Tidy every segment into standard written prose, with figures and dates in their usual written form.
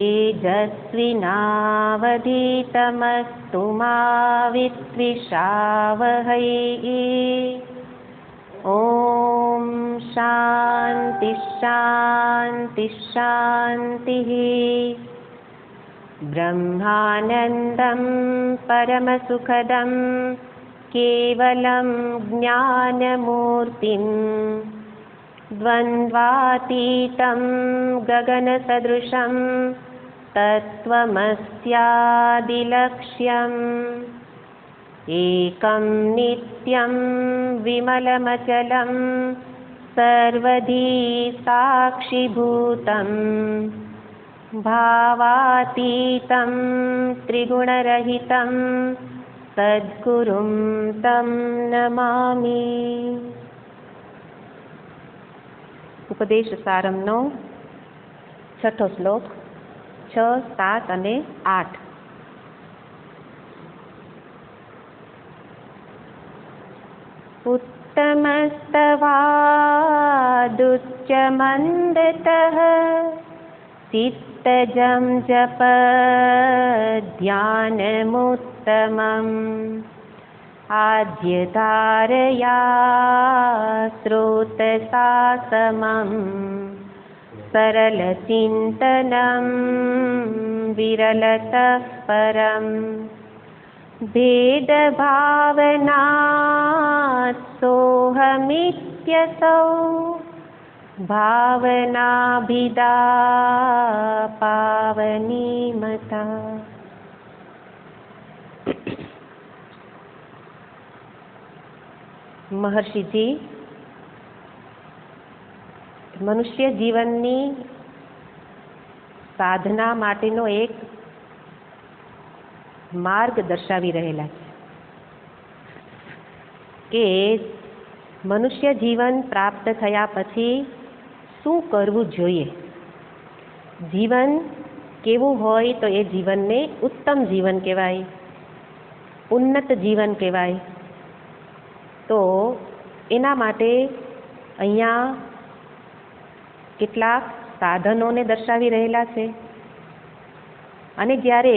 तेजस्विनावधीतमस्तु मा विद्विषावहै। ॐ शान्ति शान्ति शान्तिः। ब्रह्मानन्दं परमसुखदं केवलं ज्ञानमूर्तिं द्वन्द्वातीतं गगनसदृशं तत्त्वमस्यादिलक्ष्यम् एकं नित्यं विमलमचलं सर्वधी साक्षिभूतं भावातीतं त्रिगुणरहितं सद्गुरुं तं नमामि। उपदेश सारमनो छठो श्लोक 6, 7 અને 8। उत्तमस्तवादुच्चमन्दतः चित्तजं जप ध्यानमुत्तमम् आद्यधारया स्रोतसा समम् सरलचिन्तनं विरलतः परम् भेदभावनात् सोऽहमित्यसौ भावनाभिदा पावनीमता। महर्षिजी मनुष्य जीवननी साधना माटेनो एक मार्ग दर्शावी रहेला के मनुष्य जीवन प्राप्त थया पछी शुं करवुं जोईए। जीवन केवुं होय तो ए जीवन ने उत्तम जीवन कहेवाय, उन्नत जीवन कहेवाय। तो एना माटे अहींया કેટલાક સાધનોને દર્શાવી રહેલા છે અને જ્યારે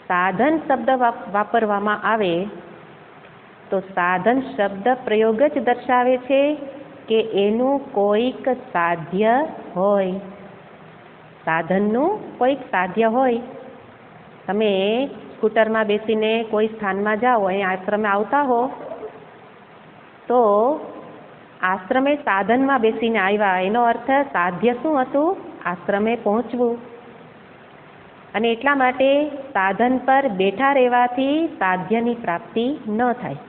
સાધન શબ્દ વાપરવામાં આવે તો સાધન શબ્દ પ્રયોગ જ દર્શાવે છે કે એનું કોઈક સાધ્ય હોય, સાધનનું કોઈક સાધ્ય હોય। તમે સ્કૂટરમાં બેસીને કોઈ સ્થાનમાં જાઓ, અહીં આશ્રમે આવતા હો તો આશ્રમે સાધનમાં બેસીને આવ્યા, એનો અર્થ સાધ્ય શું હતું? આશ્રમે પહોંચવું। અને એટલા માટે સાધન પર બેઠા રહેવાથી સાધ્યની પ્રાપ્તિ ન થાય,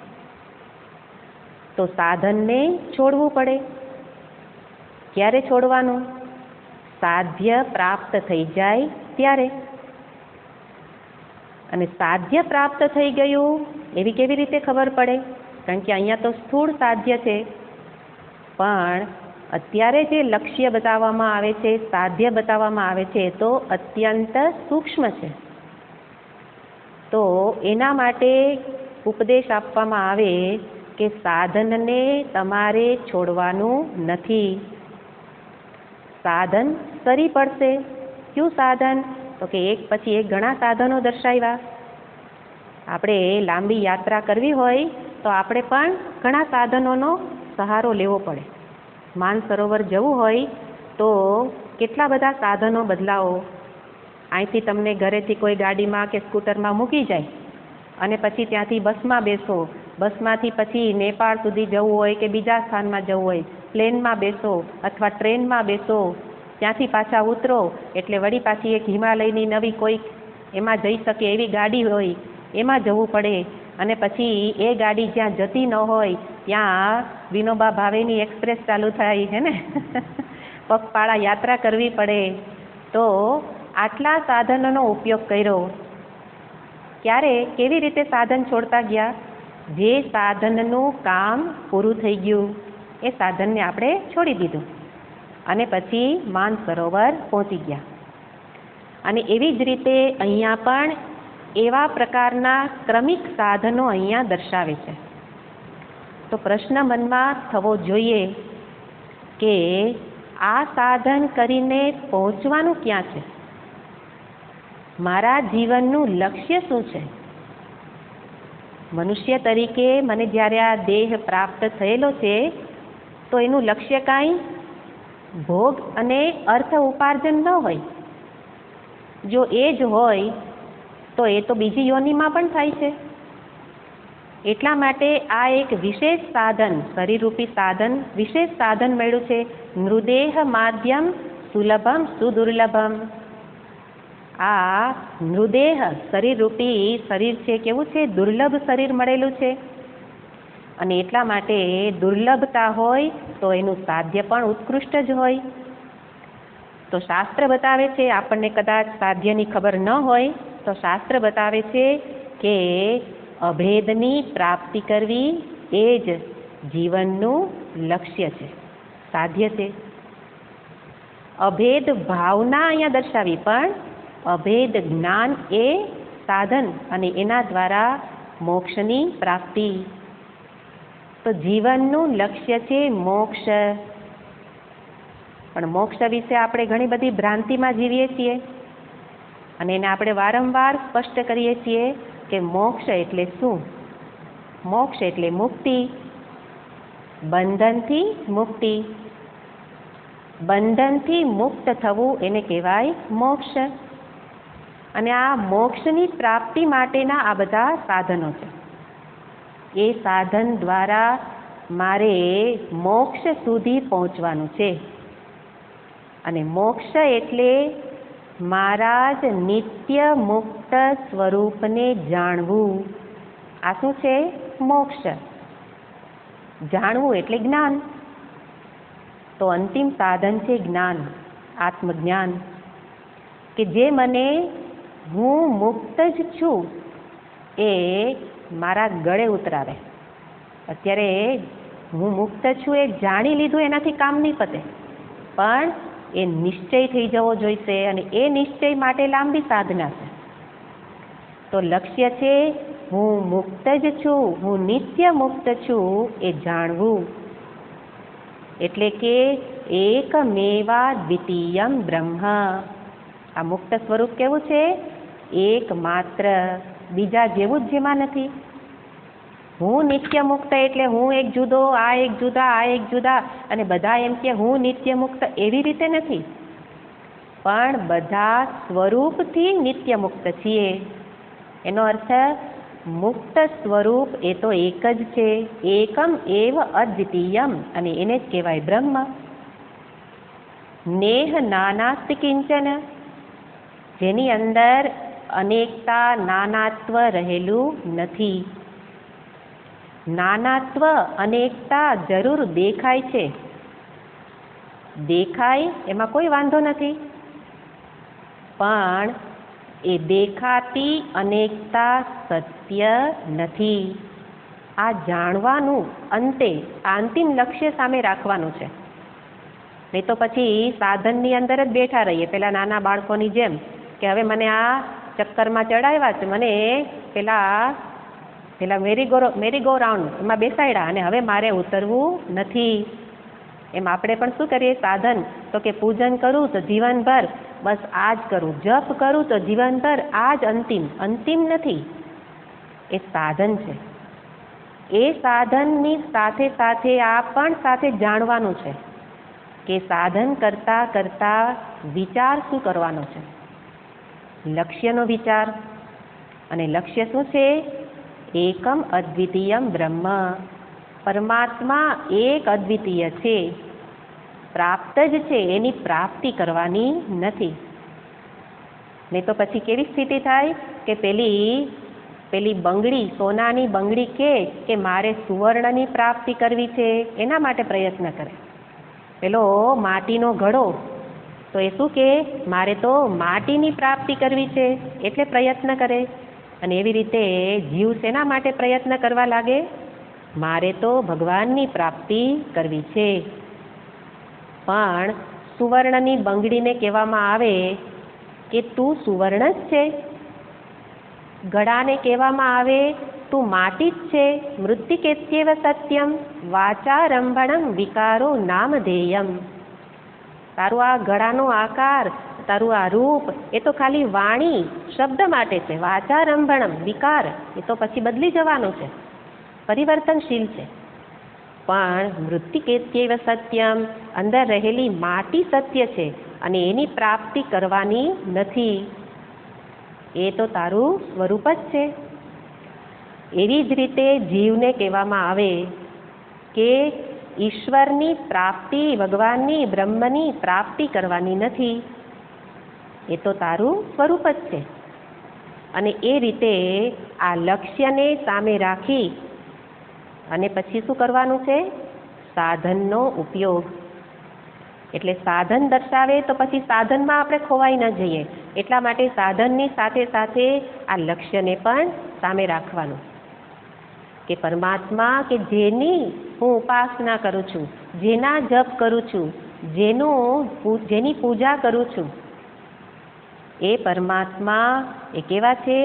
તો સાધનને છોડવું પડે। ક્યારે છોડવાનું? સાધ્ય પ્રાપ્ત થઈ જાય ત્યારે। અને સાધ્ય પ્રાપ્ત થઈ ગયું એવી કેવી રીતે ખબર પડે? કારણ કે અહીંયા તો સ્થૂળ સાધ્ય છે, પણ અત્યારે જે લક્ષ્ય બતાવવામાં આવે છે, સાધ્ય બતાવવામાં આવે છે, તો અત્યંત સૂક્ષ્મ છે। તો એના માટે ઉપદેશ આપવામાં આવે કે સાધનને તમારે છોડવાનું નથી, સાધન સરી પડશે। ક્યું સાધન? તો કે એક પછી એક ઘણા સાધનો દર્શાવ્યા। આપણે લાંબી યાત્રા કરવી હોય તો આપણે પણ ઘણા સાધનોનો સહારો લેવો પડે। માનસરોવર જવું હોય તો કેટલા બધા સાધનો બદલાવો। અહીંથી તમને ઘરેથી કોઈ ગાડીમાં કે સ્કૂટરમાં મૂકી જાય અને પછી ત્યાંથી બસમાં બેસો, બસમાંથી પછી નેપાળ સુધી જવું હોય કે બીજા સ્થાનમાં જવું હોય, પ્લેનમાં બેસો અથવા ટ્રેનમાં બેસો, ત્યાંથી પાછા ઉતરો એટલે વળી પાછી એક હિમાલયની નવી કોઈક એમાં જઈ શકે એવી ગાડી હોય, એમાં જવું પડે। અને પછી એ ગાડી જ્યાં જતી ન હોય ત્યાં વિનોબા ભાવેની એક્સપ્રેસ ચાલુ થાય છે ને પગપાળા યાત્રા કરવી પડે। તો આટલા સાધનોનો ઉપયોગ કર્યો, ક્યારે કેવી રીતે સાધન છોડતા ગયા? જે સાધનનું કામ પૂરું થઈ ગયું એ સાધનને આપણે છોડી દીધું અને પછી માનસરોવર પહોંચી ગયા। અને એવી જ રીતે અહીંયા પણ એવા પ્રકારના ક્રમિક સાધનો અહીંયા દર્શાવે છે। તો પ્રશ્ન મનમાં થવો જોઈએ કે આ સાધન કરીને પહોંચવાનું ક્યાં છે? મારા જીવનનું લક્ષ્ય શું છે? મનુષ્ય તરીકે મને જ્યારે આ દેહ પ્રાપ્ત થયેલો છે તો એનું લક્ષ્ય કાંઈ ભોગ અને અર્થ ઉપાર્જન ન હોય. જો એ જ હોય તો એ તો બીજી યોનિમાં પણ થાય છે. એટલા માટે આ એક વિશેષ સાધન, શરીરરૂપી સાધન, વિશેષ સાધન મળ્યું છે. નૃદેહ માધ્યમ સુલભમ સુદુર્લભમ. આ નૃદેહ શરીરરૂપી શરીર છે, કેવું છે? દુર્લભ શરીર મળેલું છે. અને એટલા માટે દુર્લભતા હોય તો એનું સાધ્ય પણ ઉત્કૃષ્ટ જ હોય. તો શાસ્ત્ર બતાવે છે, આપણને કદાચ સાધ્યની ખબર ન હોય તો શાસ્ત્ર બતાવે છે કે અભેદની પ્રાપ્તિ કરવી એ જ જીવનનું લક્ષ્ય છે, સાધ્ય છે. અભેદ ભાવના અહીંયા દર્શાવી, પણ અભેદ જ્ઞાન એ સાધન અને એના દ્વારા મોક્ષની પ્રાપ્તિ. તો જીવનનું લક્ષ્ય છે મોક્ષ. પણ મોક્ષ વિશે આપણે ઘણી બધી ભ્રાંતિમાં જીવીએ છીએ અને એને આપણે વારંવાર સ્પષ્ટ કરીએ છીએ કે મોક્ષ એટલે શું? મોક્ષ એટલે મુક્તિ, બંધનથી મુક્તિ. બંધનથી મુક્ત થવું એને કહેવાય મોક્ષ. અને આ મોક્ષની પ્રાપ્તિ માટેના આ બધા સાધનો છે. એ સાધન દ્વારા મારે મોક્ષ સુધી પહોંચવાનું છે. અને મોક્ષ એટલે મારા જ નિત્ય મુક્ત સ્વરૂપને જાણવું. આ શું છે? મોક્ષ. જાણવું એટલે જ્ઞાન. તો અંતિમ સાધન છે જ્ઞાન, આત્મજ્ઞાન, કે જે મને હું મુક્ત જ છું એ મારા ગળે ઉતરાવે. અત્યારે હું મુક્ત છું એ જાણી લીધું એનાથી કામ નહીં પતે, પણ એ નિશ્ચય થઈ જવો જોઈશે અને એ નિશ્ચય માટે લાંબી સાધના છે. તો લક્ષ્ય છે હું મુક્ત જ છું, હું નિત્ય મુક્ત છું એ જાણવું. એટલે કે એકમેવા દ્વિતીયમ બ્રહ્મ. આ મુક્ત સ્વરૂપ કેવું છે? એક માત્ર, બીજા જેવું જ જેમાં નથી. હું નિત્ય મુક્ત એટલે હું એક જુદો, આ એક જુદા, આ એક જુદા, અને બધા એમ કે હું નિત્ય મુક્ત, એવી રીતે નથી. પણ બધા સ્વરૂપથી નિત્ય મુક્ત છીએ. એનો અર્થ મુક્ત સ્વરૂપ એ તો એક જ છે, એકમ એવ અદ્વિતીયમ, અને એને જ કહેવાય બ્રહ્મ. નેહ નાનાસ્તિ કિંચન, જેની અંદર અનેકતા, નાનાત્વ રહેલું નથી. નાનાત્વ, અનેકતા જરૂર દેખાય છે, દેખાય એમાં કોઈ વાંધો નથી, પણ એ દેખાતી અનેકતા સત્ય નથી. આ જાણવાનું અંતે અંતિમ લક્ષ્ય સામે રાખવાનું છે. નહીં તો પછી સાધનની અંદર જ બેઠા રહીએ, પેલા નાના બાળકોની જેમ, કે હવે મને આ ચક્કરમાં ચડાવ્યા છે, મને પેલા મેરી ગો રાઉન્ડ એમાં બેસાડ્યા અને હવે મારે ઉતરવું નથી. એમ આપણે પણ શું કરીએ? સાધન તો કે પૂજન કરું તો જીવનભર બસ આ જ કરું, જપ કરું તો જીવનભર આ જ અંતિમ. અંતિમ નથી, એ સાધન છે. એ સાધનની સાથે સાથે આ પણ સાથે જાણવાનું છે કે સાધન કરતાં કરતાં વિચાર શું કરવાનો છે? લક્ષ્યનો વિચાર. અને લક્ષ્ય શું છે? એકમ અદ્વિતીયમ બ્રહ્મ. પરમાત્મા એક અદ્વિતીય છે, પ્રાપ્ત જ છે, એની પ્રાપ્તિ કરવાની નથી. નહીં તો પછી કેવી સ્થિતિ થાય કે પેલી બંગડી, સોનાની બંગડી કે મારે સુવર્ણની પ્રાપ્તિ કરવી છે, એના માટે પ્રયત્ન કરે. પેલો માટીનો ઘડો તો એ શું કે મારે તો માટીની પ્રાપ્તિ કરવી છે એટલે પ્રયત્ન કરે. અને એવી રીતે જીવ શેના માટે પ્રયત્ન કરવા લાગે? મારે તો ભગવાનની પ્રાપ્તિ કરવી છે. પણ સુવર્ણની બંગડીને કહેવામાં આવે કે તું સુવર્ણ જ છે. ઘડાને કહેવામાં આવે તું માટી જ છે. મૃત્તિકેત્યેવ સત્યમ વાચારંભણમ વિકારો નામધેયમ. તારું આ ઘડાનો આકાર તારું આ રૂપ એ તો ખાલી વાણી શબ્દ માટે છે, વાચારંભણમ વિકાર એ તો પછી બદલી જવાનું છે, પરિવર્તનશીલ છે. પણ મૃત્તિકેત્યૈવ સત્યમ, અંદર રહેલી માટી સત્ય છે અને એની પ્રાપ્તિ કરવાની નથી. એ તો તારું સ્વરૂપ જ છે. એવી જ રીતે જીવને કહેવામાં આવે કે ઈશ્વરની પ્રાપ્તિ, ભગવાનની બ્રહ્મની પ્રાપ્તિ કરવાની નથી. એ તો તારું સ્વરૂપ જ છે. અને એ રીતે આ લક્ષ્યને સામે રાખી અને પછી શું કરવાનું છે? સાધનનો ઉપયોગ. એટલે સાધન દર્શાવે તો પછી સાધનમાં આપણે ખોવાઈ ન જઈએ, એટલા માટે સાધનની સાથે સાથે આ લક્ષ્યને પણ સામે રાખવાનું કે પરમાત્મા કે જેની હું ઉપાસના કરું છું, જેના જપ કરું છું, જેની પૂજા કરું છું, એ પરમાત્મા એ કેવા છે?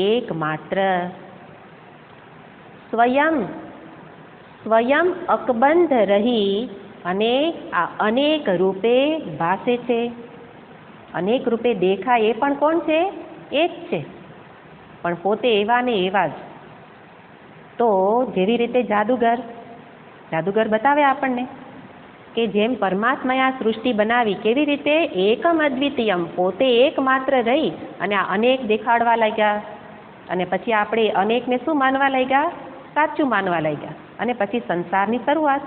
એકમાત્ર, સ્વયં અકબંધ રહી અને આ અનેક રૂપે ભાસે છે. અનેક રૂપે દેખાય એ પણ કોણ છે? એ જ છે, પણ પોતે એવા ને એવા જ. તો જેવી રીતે જાદુગર બતાવે આપણને કે જેમ પરમાત્માએ આ સૃષ્ટિ બનાવી, કેવી રીતે? એકમ અદ્વિતીયમ, પોતે એકમાત્ર રહી અને આ અનેક દેખાડવા લાગ્યા. અને પછી આપણે અનેકને શું માનવા લાગ્યા? સાચું માનવા લાગ્યા. અને પછી સંસારની શરૂઆત.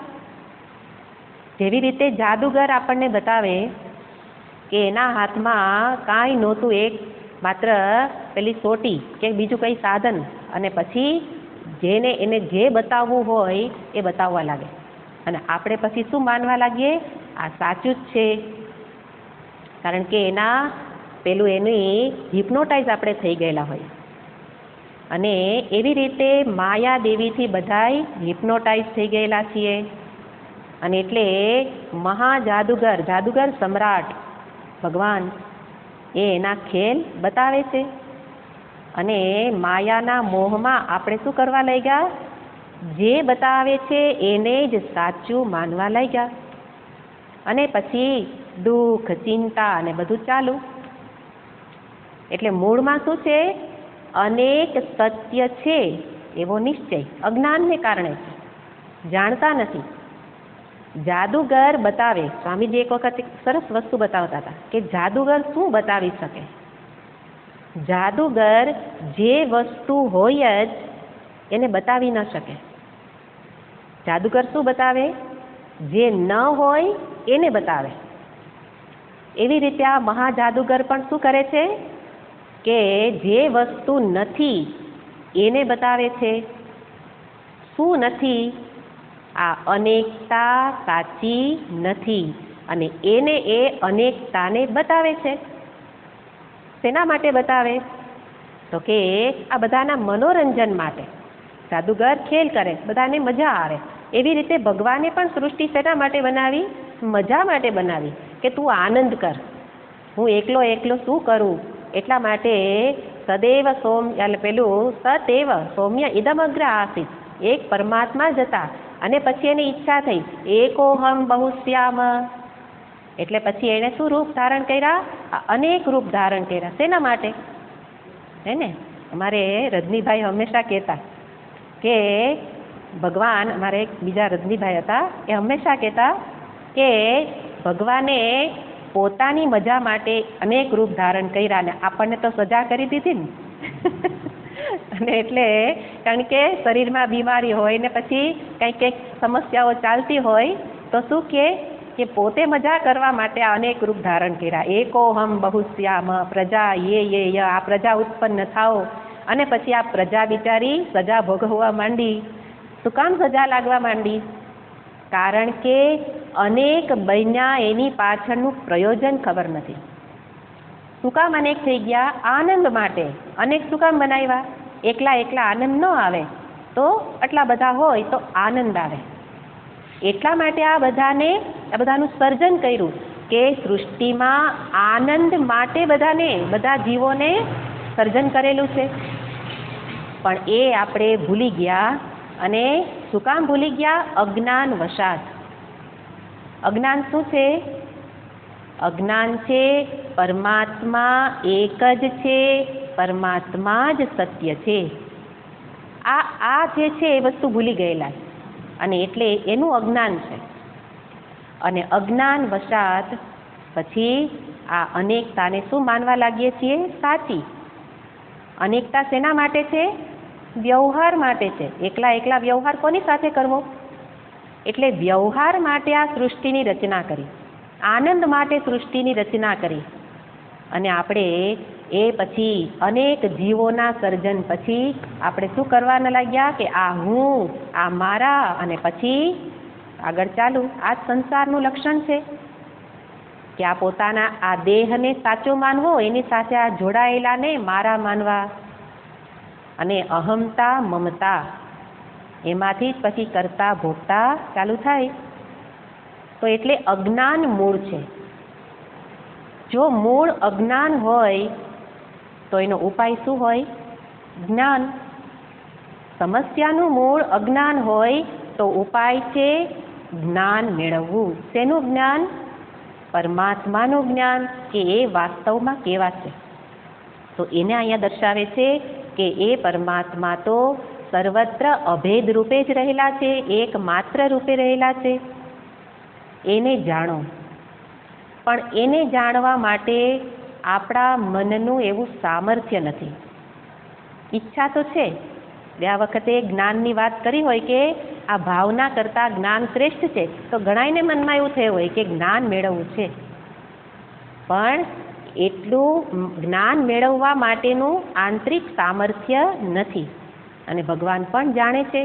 જેવી રીતે જાદુગર આપણને બતાવે કે એના હાથમાં કાંઈ નહોતું, એક માત્ર પેલી સોટી કે બીજું કંઈ સાધન, અને પછી એને જે બતાવવું હોય એ બતાવવા લાગે. અને આપણે પછી શું માનવા લાગીએ? આ સાચું જ છે. કારણ કે એની હિપ્નોટાઇઝ આપણે થઈ ગયેલા હોય. અને એવી રીતે માયા દેવીથી બધાય હિપ્નોટાઇઝ થઈ ગયેલા છીએ. અને એટલે જાદુગર સમ્રાટ ભગવાન એના ખેલ બતાવે છે. અને માયાના મોહમાં આપણે શું કરવા લાગ્યા? જે બતાવે છે એને જ સાચું માનવા લાગ્યા. અને પછી દુઃખ, ચિંતા અને બધું ચાલુ. એટલે મૂળમાં શું છે? અનેક સત્ય છે એવો નિશ્ચય અજ્ઞાનને કારણે છે, જાણતા નથી. જાદુગર બતાવે, સ્વામીજી એક વખત એક સરસ વસ્તુ બતાવતા હતા કે જાદુગર શું બતાવી શકે? જાદુગર જે વસ્તુ હોય જ એને બતાવી ન શકે. જાદુગર શું બતાવે? જે ન હોય એને બતાવે. એવી રીતે આ મહાજાદુગર પણ શું કરે છે કે જે વસ્તુ નથી એને બતાવે છે. શું નથી? આ અનેકતા સાચી નથી, અને એ અનેકતાને બતાવે છે. શેના માટે બતાવે? તો કે આ બધાના મનોરંજન માટે. જાદુગર ખેલ કરે, બધાને મજા આવે. એવી રીતે ભગવાને પણ સૃષ્ટિ શેના માટે બનાવી? મજા માટે બનાવી, કે તું આનંદ કર. હું એકલો શું કરું? એટલા માટે સદેવ સતેવ સૌમ્ય ઇદમગ્ર આસીત, એક પરમાત્મા જ હતા. અને પછી એની ઈચ્છા થઈ એકોહમ બહુશ્યામ, એટલે પછી એણે શું રૂપ ધારણ કર્યા? અનેક રૂપ ધારણ કર્યા. શેના માટે? હે ને, અમારે રજનીભાઈ હંમેશા કહેતા કે ભગવાન, અમારે એક બીજા રજનીભાઈ હતા, એ હંમેશા કહેતા કે ભગવાને પોતાની મજા માટે અનેક રૂપ ધારણ કર્યા, અને આપણને તો સજા કરી દીધી ને. અને એટલે કારણ કે શરીરમાં બીમારી હોય ને પછી કંઈક સમસ્યાઓ ચાલતી હોય તો શું કે પોતે મજા કરવા માટે અનેક રૂપ ધારણ કર્યા. એકોહમ બહુશ્યામ પ્રજા આ પ્રજા ઉત્પન્ન થાઓ. અને પછી આ પ્રજા બિચારી સજા ભોગવવા માંડી. શું કામ સજા લાગવા માંડી? કારણ કે અનેક બન્યા એની પાછળનું પ્રયોજન ખબર નથી. શું કામ અનેક થઈ ગયા? આનંદ માટે. અનેક શું કામ બનાવ્યા? એકલા આનંદ ન આવે, તો આટલા બધા હોય તો આનંદ આવે. એટલા માટે આ બધાનું સર્જન કર્યું કે સૃષ્ટિમાં આનંદ માટે બધા જીવોને સર્જન કરેલું છે. પણ એ આપણે ભૂલી ગયા. અને શું કામ ભૂલી ગયા? અજ્ઞાન વશાત. અજ્ઞાન શું છે? અજ્ઞાન છે, પરમાત્મા એક જ છે, પરમાત્મા જ સત્ય છે. આ જે છે એ વસ્તુ ભૂલી ગયેલા અને એટલે એનું અજ્ઞાન છે. અને અજ્ઞાન વશાત પછી આ અનેકતાને શું માનવા લાગીએ છીએ? સાચી. અનેકતા શેના માટે છે? વ્યવહાર માટે છે. એકલા વ્યવહાર કોની સાથે કરવો? એટલે વ્યવહાર માટે આ સૃષ્ટિની રચના કરી, આનંદ માટે સૃષ્ટિની રચના કરી. અને આપણે એ પછી અનેક જીવોના સર્જન પછી આપણે શું કરવાના લાગ્યા કે આ હું, આ મારા, અને પછી આગળ ચાલુ. આ સંસારનું લક્ષણ છે કે આ પોતાના આ દેહને સાચો માનવો, એની સાથે આ જોડાયેલાને મારા માનવા, અને અહમતા, મમતા, એમાંથી જ પછી કરતા ભોગતા ચાલુ થાય. તો એટલે અજ્ઞાન મૂળ છે. જો મૂળ અજ્ઞાન હોય તો એનો ઉપાય શું હોય? જ્ઞાન. સમસ્યાનું મૂળ અજ્ઞાન હોય તો ઉપાય છે જ્ઞાન મેળવવું. શેનું જ્ઞાન? પરમાત્માનું જ્ઞાન, કે એ વાસ્તવમાં કેવા છે. તો એને અહીંયા દર્શાવે છે કે એ પરમાત્મા તો સર્વત્ર અભેદ રૂપે જ રહેલા છે, એકમાત્ર રૂપે રહેલા છે. એને જાણો. પણ એને જાણવા માટે આપણા મનનું એવું સામર્થ્ય નથી. ઈચ્છા તો છે. ગયા વખતે જ્ઞાનની વાત કરી હોય કે આ ભાવના કરતાં જ્ઞાન શ્રેષ્ઠ છે, તો ઘણાયને મનમાં એવું થયું હોય કે જ્ઞાન મેળવવું છે, પણ એટલું જ્ઞાન મેળવવા માટેનું આંતરિક સામર્થ્ય નથી. અને ભગવાન પણ જાણે છે.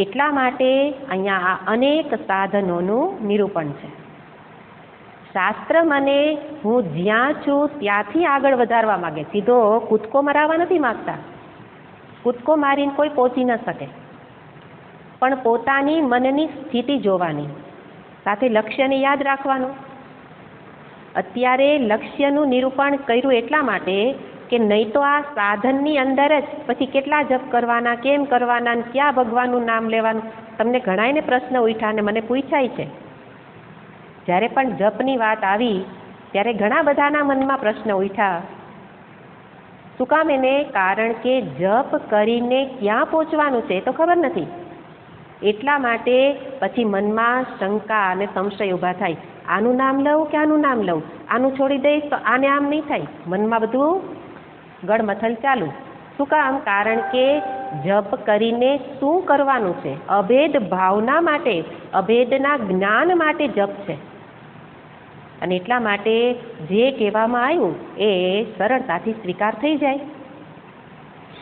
એટલા માટે અહીંયા આ અનેક સાધનોનું નિરૂપણ છે. શાસ્ત્ર મને હું જ્યાં છું ત્યાંથી આગળ વધારવા માગે, સીધો કૂદકો મરાવવા નથી માગતા. કૂદકો મારીને કોઈ પહોંચી ન શકે, પણ પોતાની મનની સ્થિતિ જોવાની, સાથે લક્ષ્યને યાદ રાખવાનું. અત્યારે લક્ષ્યનું નિરૂપણ કર્યું એટલા માટે કે નહીં તો આ સાધનની અંદર જ પછી કેટલા જપ કરવાના, કેમ કરવાના, ક્યાં ભગવાનનું નામ લેવાનું, તમને ઘણાયને પ્રશ્ન ઉઠ્યા અને મને પૂછાય છે. જ્યારે પણ જપની વાત આવી ત્યારે ઘણા બધાના મનમાં પ્રશ્ન ઉઠ્યા. શું કામ? એને કારણ કે જપ કરીને ક્યાં પહોંચવાનું છે તો ખબર નથી. એટલા માટે પછી મનમાં શંકા અને સંશય ઊભા થાય. આનું નામ લઉં કે આનું નામ લઉં? આનું છોડી દઈશ તો આને આમ નહીં થાય. મનમાં બધું ગળમથલ ચાલુ. શું કામ? કારણ કે જપ કરીને શું કરવાનું છે? અભેદ ભાવના માટે, અભેદના જ્ઞાન માટે જપ છે. અને એટલા માટે જે કહેવામાં આવ્યું એ સરળતાથી સ્વીકાર થઈ જાય.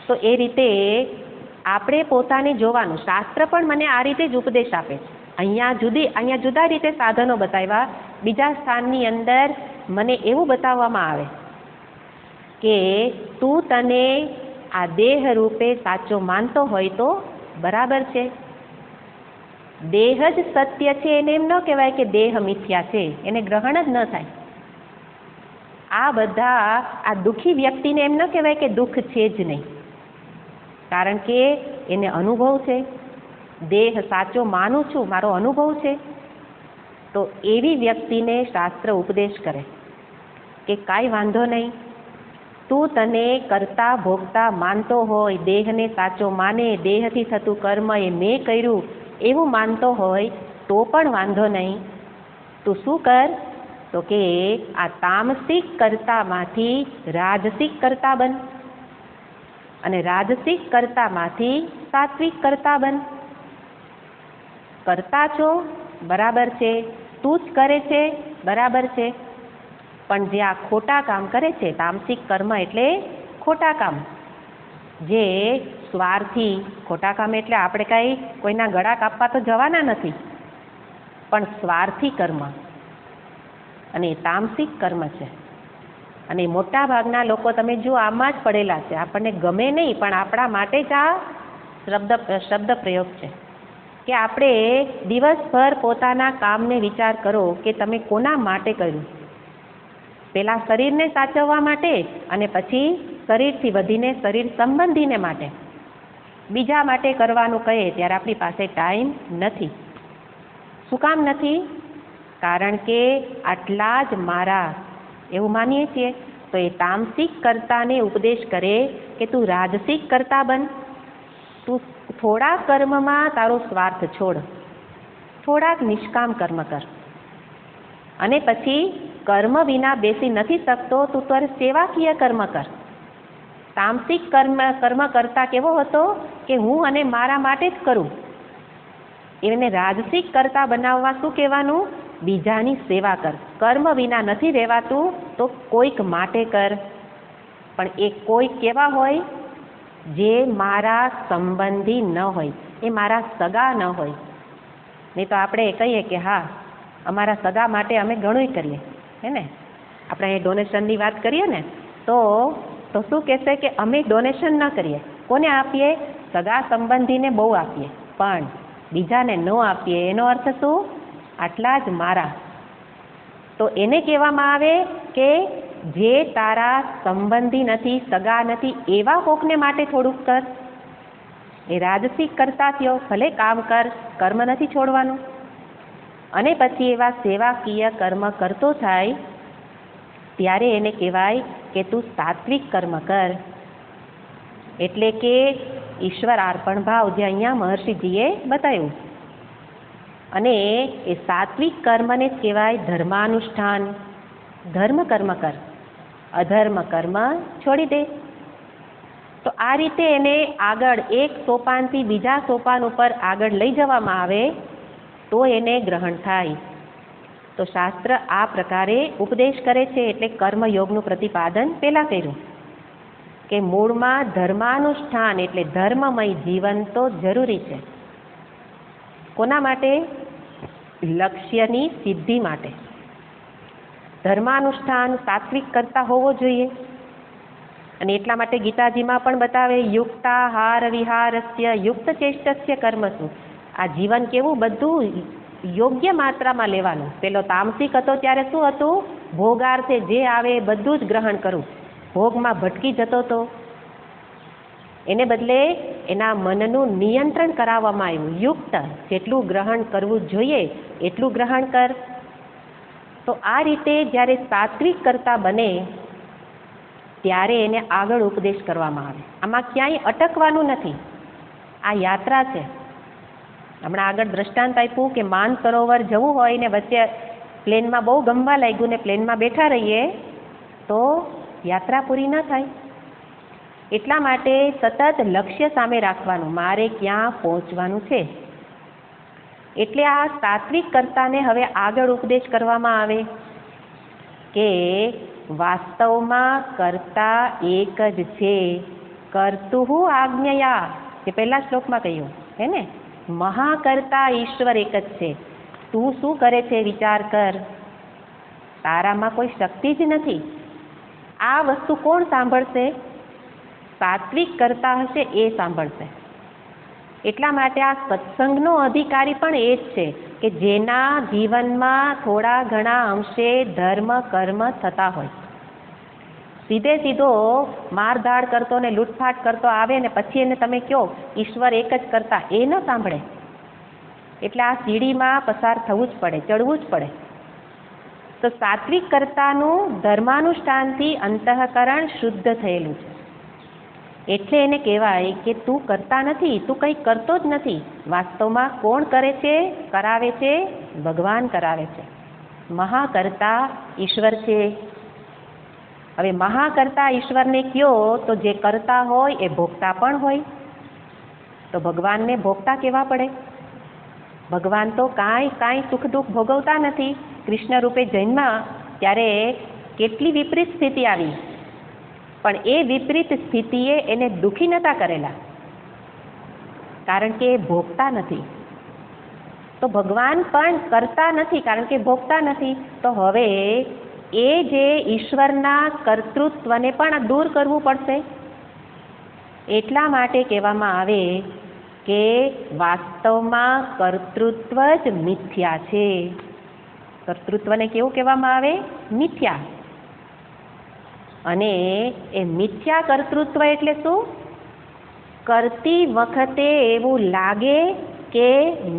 તો એ રીતે આપણે પોતાને જોવાનું. શાસ્ત્ર પણ મને આ રીતે જ ઉપદેશ આપે છે. અહીંયા જુદા રીતે સાધનો બતાવ્યા, બીજા સ્થાનની અંદર મને એવું બતાવવામાં આવે કે તું તને આ દેહ રૂપે સાચો માનતો હોય તો બરાબર છે. દેહ જ સત્ય છે એને એમ ન કહેવાય કે દેહ મિથ્યા છે, એને ગ્રહણ જ ન થાય. આ બધા આ દુઃખી વ્યક્તિને એમ ન કહેવાય કે દુઃખ છે જ નહીં, કારણ કે એને અનુભવ છે. દેહ સાચો માનું છું, મારો અનુભવ છે. તો એવી વ્યક્તિને શાસ્ત્ર ઉપદેશ કરે કે કાંઈ વાંધો નહીં, તું તને કરતા ભોગતા માનતો હોય, દેહને સાચો માને, દેહથી થતું કર્મ એ મેં કર્યું એવું માનતો હોય તો પણ વાંધો નહીં. તું શું કર? તો કે આ તામસિક કર્તામાંથી રાજસિક કર્તા બન, અને રાજસિક કર્તામાંથી સાત્વિક કર્તા બન. કરતા છો બરાબર છે, તું જ કરે છે બરાબર છે, પણ જે આ ખોટા કામ કરે છે, તામસિક કર્મ એટલે ખોટા કામ, જે સ્વાર્થી ખોટા કામ એટલે આપણે કાંઈ કોઈના ગળા કાપવા તો જવાના નથી, પણ સ્વાર્થી કર્મ, અને તામસિક કર્મ છે. અને મોટા ભાગના લોકો તમે જો આમાં જ પડેલા છે. આપણને ગમે નહીં, પણ આપણા માટે જ આ શબ્દ પ્રયોગ છે કે આપણે દિવસભર પોતાના કામને વિચાર કરો કે તમે કોના માટે કર્યું. પહેલાં શરીરને સાચવવા માટે, અને પછી શરીરથી વધીને શરીર સંબંધીને માટે. બીજા માટે કરવાનું કહે ત્યારે આપણી પાસે ટાઈમ નથી. શું કામ નથી? કારણ કે આટલા જ મારા એવું માનીએ છીએ. તો એ તામસિક કર્તાને ઉપદેશ કરે કે તું રાજસિક કર્તા બન, તું થોડા કર્મમાં તારો સ્વાર્થ છોડ, થોડાક નિષ્કામ કર્મ કર, અને પછી કર્મ વિના બેસી નથી શકતો તું તારે સેવાકીય કર્મ કર. તામસિક કર્મ કરતા કેવો હતો કે હું અને મારા માટે જ કરું. એને રાજસિક કરતા બનાવવા શું કહેવાનું? બીજાની સેવા કર. કર્મ વિના નથી રહેવાતું તો કોઈક માટે કર, પણ એ કોઈક કેવા હોય? જે મારા સંબંધી ન હોય, એ મારા સગા ન હોય. નહીં તો આપણે કહીએ કે હા અમારા સગા માટે અમે ઘણું કરીએ, હે ને. આપણે એ ડોનેશનની વાત કરીએ ને તો શું કહેશે કે અમે ડોનેશન ન કરીએ. કોને આપીએ? સગા સંબંધીને બહુ આપીએ, પણ બીજાને ન આપીએ. એનો અર્થ શું? આટલા જ મારા. તો એને કહેવામાં આવે કે જે તારા સંબંધી નથી, સગા નથી, એવા કોકને માટે થોડુંક કર. એ રાજસિક કરતા થયો. ભલે કામ કર, કર્મ નથી છોડવાનું. અને પછી એવા સેવાકીય કર્મ કરતો થાય ત્યારે એને કહેવાય કે તું સાત્વિક કર્મ કર. એટલે કે ઈશ્વર અર્પણ ભાવ જે અહીંયા મહર્ષિજીએ બતાવ્યું. અને એ સાત્વિક કર્મને જ કહેવાય ધર્માનુષ્ઠાન. ધર્મ કર્મ કર, અધર્મ કર્મ છોડી દે. તો આ રીતે એને આગળ એક સોપાનથી બીજા સોપાન ઉપર આગળ લઈ જવામાં આવે તો એને ગ્રહણ થાય. તો શાસ્ત્ર આ પ્રકારે ઉપદેશ કરે છે. એટલે કર્મયોગનું પ્રતિપાદન પહેલાં કર્યું કે મૂળમાં ધર્માનુષ્ઠાન એટલે ધર્મમય જીવન તો જરૂરી છે. કોના માટે? લક્ષ્યની સિદ્ધિ માટે. ધર્માનુષ્ઠાન સાત્વિક કરતા હોવો જોઈએ. અને એટલા માટે ગીતાજીમાં પણ બતાવે યુક્તાહાર વિહારસ્ય યુક્ત ચેષ્ટસ્ય કર્મસુ. આ જીવન કેવું? બધું યોગ્ય માત્રામાં લેવાનું. પેલો તામસિક હતો ત્યારે શું હતું? ભોગાર્થે જે આવે બધું જ ગ્રહણ કરવું. ભોગમાં ભટકી જતો હતો. એને બદલે એના મનનું નિયંત્રણ કરાવવામાં આવ્યું. યુક્ત જેટલું ગ્રહણ કરવું જોઈએ એટલું ગ્રહણ કર. તો આ રીતે જ્યારે સાત્વિક કરતા બને ત્યારે એને આગળ ઉપદેશ કરવામાં આવે. આમાં ક્યાંય અટકવાનું નથી. આ યાત્રા છે. હમણાં આગળ દ્રષ્ટાંત આપ્યું કે માનસરોવર જવું હોય ને વચ્ચે પ્લેનમાં બહુ ગમવા લાગ્યું ને પ્લેનમાં બેઠા રહીએ તો યાત્રા પૂરી ન થાય. એટલા માટે સતત લક્ષ્ય સામે રાખવાનું, મારે ક્યાં પહોંચવાનું છે. એટલે આ સાત્વિક કર્તાને હવે આગળ ઉપદેશ કરવામાં આવે કે વાસ્તવમાં કર્તા એક જ છે. કર્તુઃ આજ્ઞયા, જે પહેલા શ્લોકમાં કહ્યું હે ને, મહાકર્તા ઈશ્વર એક જ છે. તું શું કરે છે વિચાર કર. તારામાં કોઈ શક્તિ જ નથી. આ વસ્તુ કોણ સાંભળશે? સાત્વિક કરતા હશે એ સાંભળશે. એટલા માટે આ સત્સંગનો અધિકારી પણ એ જ છે કે જેના જીવનમાં થોડા ઘણા અંશે ધર્મ કર્મ થતા હોય. સીધો મારધાડ કરતો ને લૂંટફાટ કરતો આવે ને પછી એને તમે કહો ઈશ્વર એક જ કરતા, એ ન સાંભળે. એટલે આ સીડીમાં પસાર થવું જ પડે, ચડવું જ પડે. તો સાત્વિક કર્તાનું ધર્માનુષ્ઠાનથી અંતઃકરણ શુદ્ધ થયેલું છે. એટલે એને કહેવાય કે તું કરતા નથી, તું કંઈ કરતો જ નથી. વાસ્તવમાં કોણ કરે છે? કરાવે છે ભગવાન કરાવે છે. મહાકર્તા ઈશ્વર છે. હવે મહાકર્તા ઈશ્વરને કયો તો જે કરતા હોય એ ભોગતા પણ હોય. તો ભગવાનને ભોગતા કહેવા પડે. ભગવાન તો કાંઈ સુખ દુઃખ ભોગવતા નથી. કૃષ્ણ રૂપે જન્મ્યા ત્યારે કેટલી વિપરીત સ્થિતિ આવી, પણ એ વિપરીત સ્થિતિએ એને દુઃખી નહોતા કરેલા, કારણ કે એ ભોગતા નથી. તો ભગવાન પણ કરતા નથી કારણ કે ભોગતા નથી. તો હવે એ જે ઈશ્વરના કર્તૃત્વને પણ દૂર કરવું પડશે. એટલા માટે કહેવામાં આવે કે વાસ્તવમાં કર્તૃત્વ જ મિથ્યા છે. કર્તૃત્વને કેવું કહેવામાં આવે? મિથ્યા. અને એ મિથ્યા કર્તૃત્વ એટલે શું? કરતી વખતે એવું લાગે કે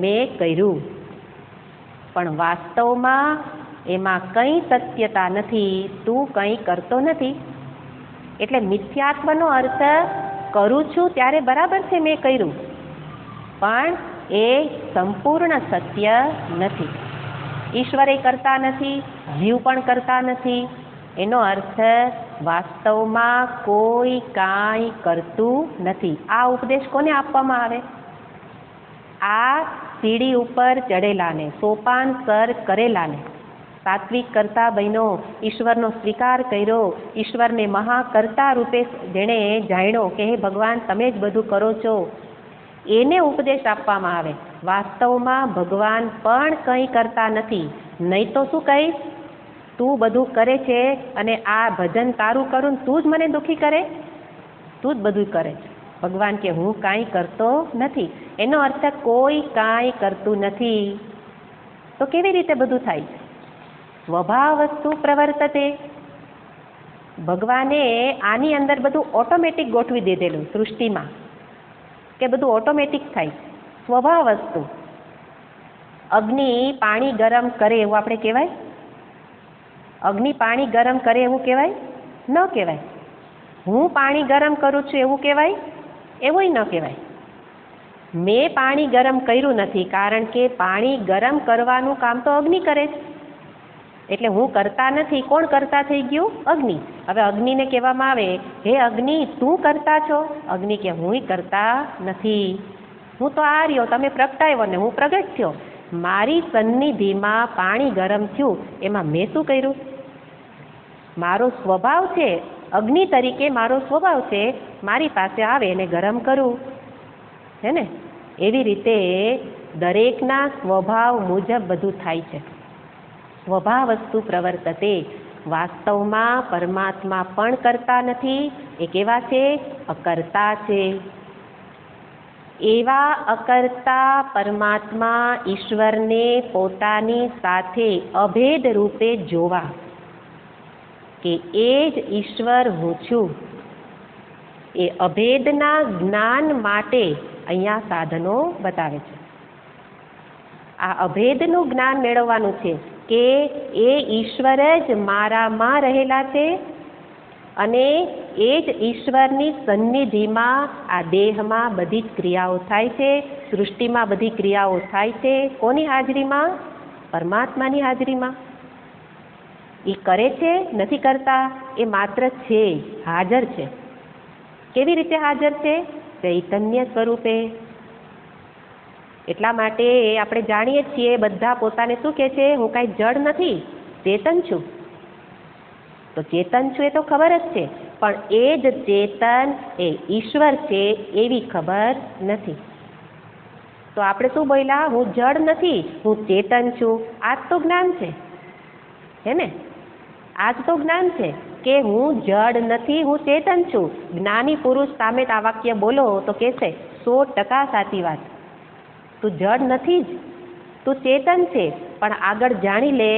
મેં કર્યું, પણ વાસ્તવમાં એમાં કંઈ સત્યતા નથી, તું કંઈ કરતો નથી. એટલે મિથ્યાત્વનો અર્થ કરું છું ત્યારે બરાબર છે મેં કર્યું, પણ એ સંપૂર્ણ સત્ય નથી. ઈશ્વરે કરતા નથી, જીવ પણ કરતા નથી. એનો અર્થ વાસ્તવમાં કોઈ કાંઈ કરતું નથી. આ ઉપદેશ કોને આપવામાં આવે? આ સીડી ઉપર ચડેલાને, સોપાન સર કરેલાને. સાત્વિક કરતા બહેનો, ઈશ્વરનો સ્વીકાર કર્યો, ઈશ્વરને મહાકર્તા રૂપે જેણે જાણ્યો કે હે ભગવાન તમે જ બધું કરો છો, એને ઉપદેશ આપવામાં આવે. વાસ્તવમાં ભગવાન પણ કંઈ કરતા નથી. નહીં તો શું કહીશ? તું બધું કરે છે અને આ ભજન તારું કરું ને તું જ મને દુઃખી કરે, તું જ બધું કરે છે. ભગવાન કે હું કાંઈ કરતો નથી. એનો અર્થ કોઈ કાંઈ કરતું નથી. તો કેવી રીતે બધું થાય? સ્વભાવસ્તુ પ્રવર્તતે. ભગવાને આની અંદર બધું ઓટોમેટિક ગોઠવી દીધેલું સૃષ્ટિમાં, કે બધું ઓટોમેટિક થાય. સ્વભાવસ્તુ. અગ્નિ પાણી ગરમ કરે એવું આપણે કહેવાય? અગ્નિ પાણી ગરમ કરે એવું કહેવાય? ન કહેવાય. હું પાણી ગરમ કરું છું એવું કહેવાય? એવું ન કહેવાય. મેં પાણી ગરમ કર્યું નથી, કારણ કે પાણી ગરમ કરવાનું કામ તો અગ્નિ કરે છે. એટલે હું કરતા નથી. કોણ કરતા થઈ ગયું? અગ્નિ. હવે અગ્નિને કહેવામાં આવે હે અગ્નિ તું કરતા છો? અગ્નિ કે હું કરતા નથી. હું તો આ રહ્યો, તમે પ્રગટાયો ને હું પ્રગટ થયો. મારી સન્નિધિમાં પાણી ગરમ થયું, એમાં મેં શું કર્યું? મારો સ્વભાવ છે, અગ્નિ તરીકે મારો સ્વભાવ છે, મારી પાસે આવે એને ગરમ કરું, હે ને? એવી રીતે દરેકના સ્વભાવ મુજબ બધું થાય છે. સ્વભાવસ્તુ પ્રવર્તતે. વાસ્તવમાં પરમાત્મા પણ કરતા નથી. એ કેવા છે? અકર્તા છે. એવા અકર્તા પરમાત્મા ઈશ્વરને પોતાની સાથે અભેદ રૂપે જોવા, કે એ જ ઈશ્વર હું છું. એ અભેદના જ્ઞાન માટે અહીંયા સાધનો બતાવે છે. આ અભેદનું જ્ઞાન મેળવવાનું છે કે એ ઈશ્વર જ મારામાં રહેલા છે અને એ જ ઈશ્વરની સન્નિધિમાં આ દેહમાં બધી જ ક્રિયાઓ થાય છે, સૃષ્ટિમાં બધી ક્રિયાઓ થાય છે. કોની હાજરીમાં? પરમાત્માની હાજરીમાં. એ કરે છે, નથી કરતા, એ માત્ર છે, હાજર છે. કેવી રીતે હાજર છે? ચૈતન્ય સ્વરૂપે. એટલા માટે આપણે જાણીએ છીએ બધા પોતાને શું કહે છે? હું કાંઈ જડ નથી, ચેતન છું. તો ચેતન છું એ તો ખબર જ છે, પણ એ જ ચેતન એ ઈશ્વર છે એવી ખબર નથી. તો આપણે શું બોલ્યા? હું જડ નથી, હું ચેતન છું. આ જ તો જ્ઞાન છે, હે ને? આ જ તો જ્ઞાન છે કે હું જડ નથી, હું ચેતન છું. જ્ઞાની પુરુષ સામે આ વાક્ય બોલો તો કહેશે 100% સાચી વાત. તું જડ નથી જ, તું ચેતન છે. પણ આગળ જાણી લે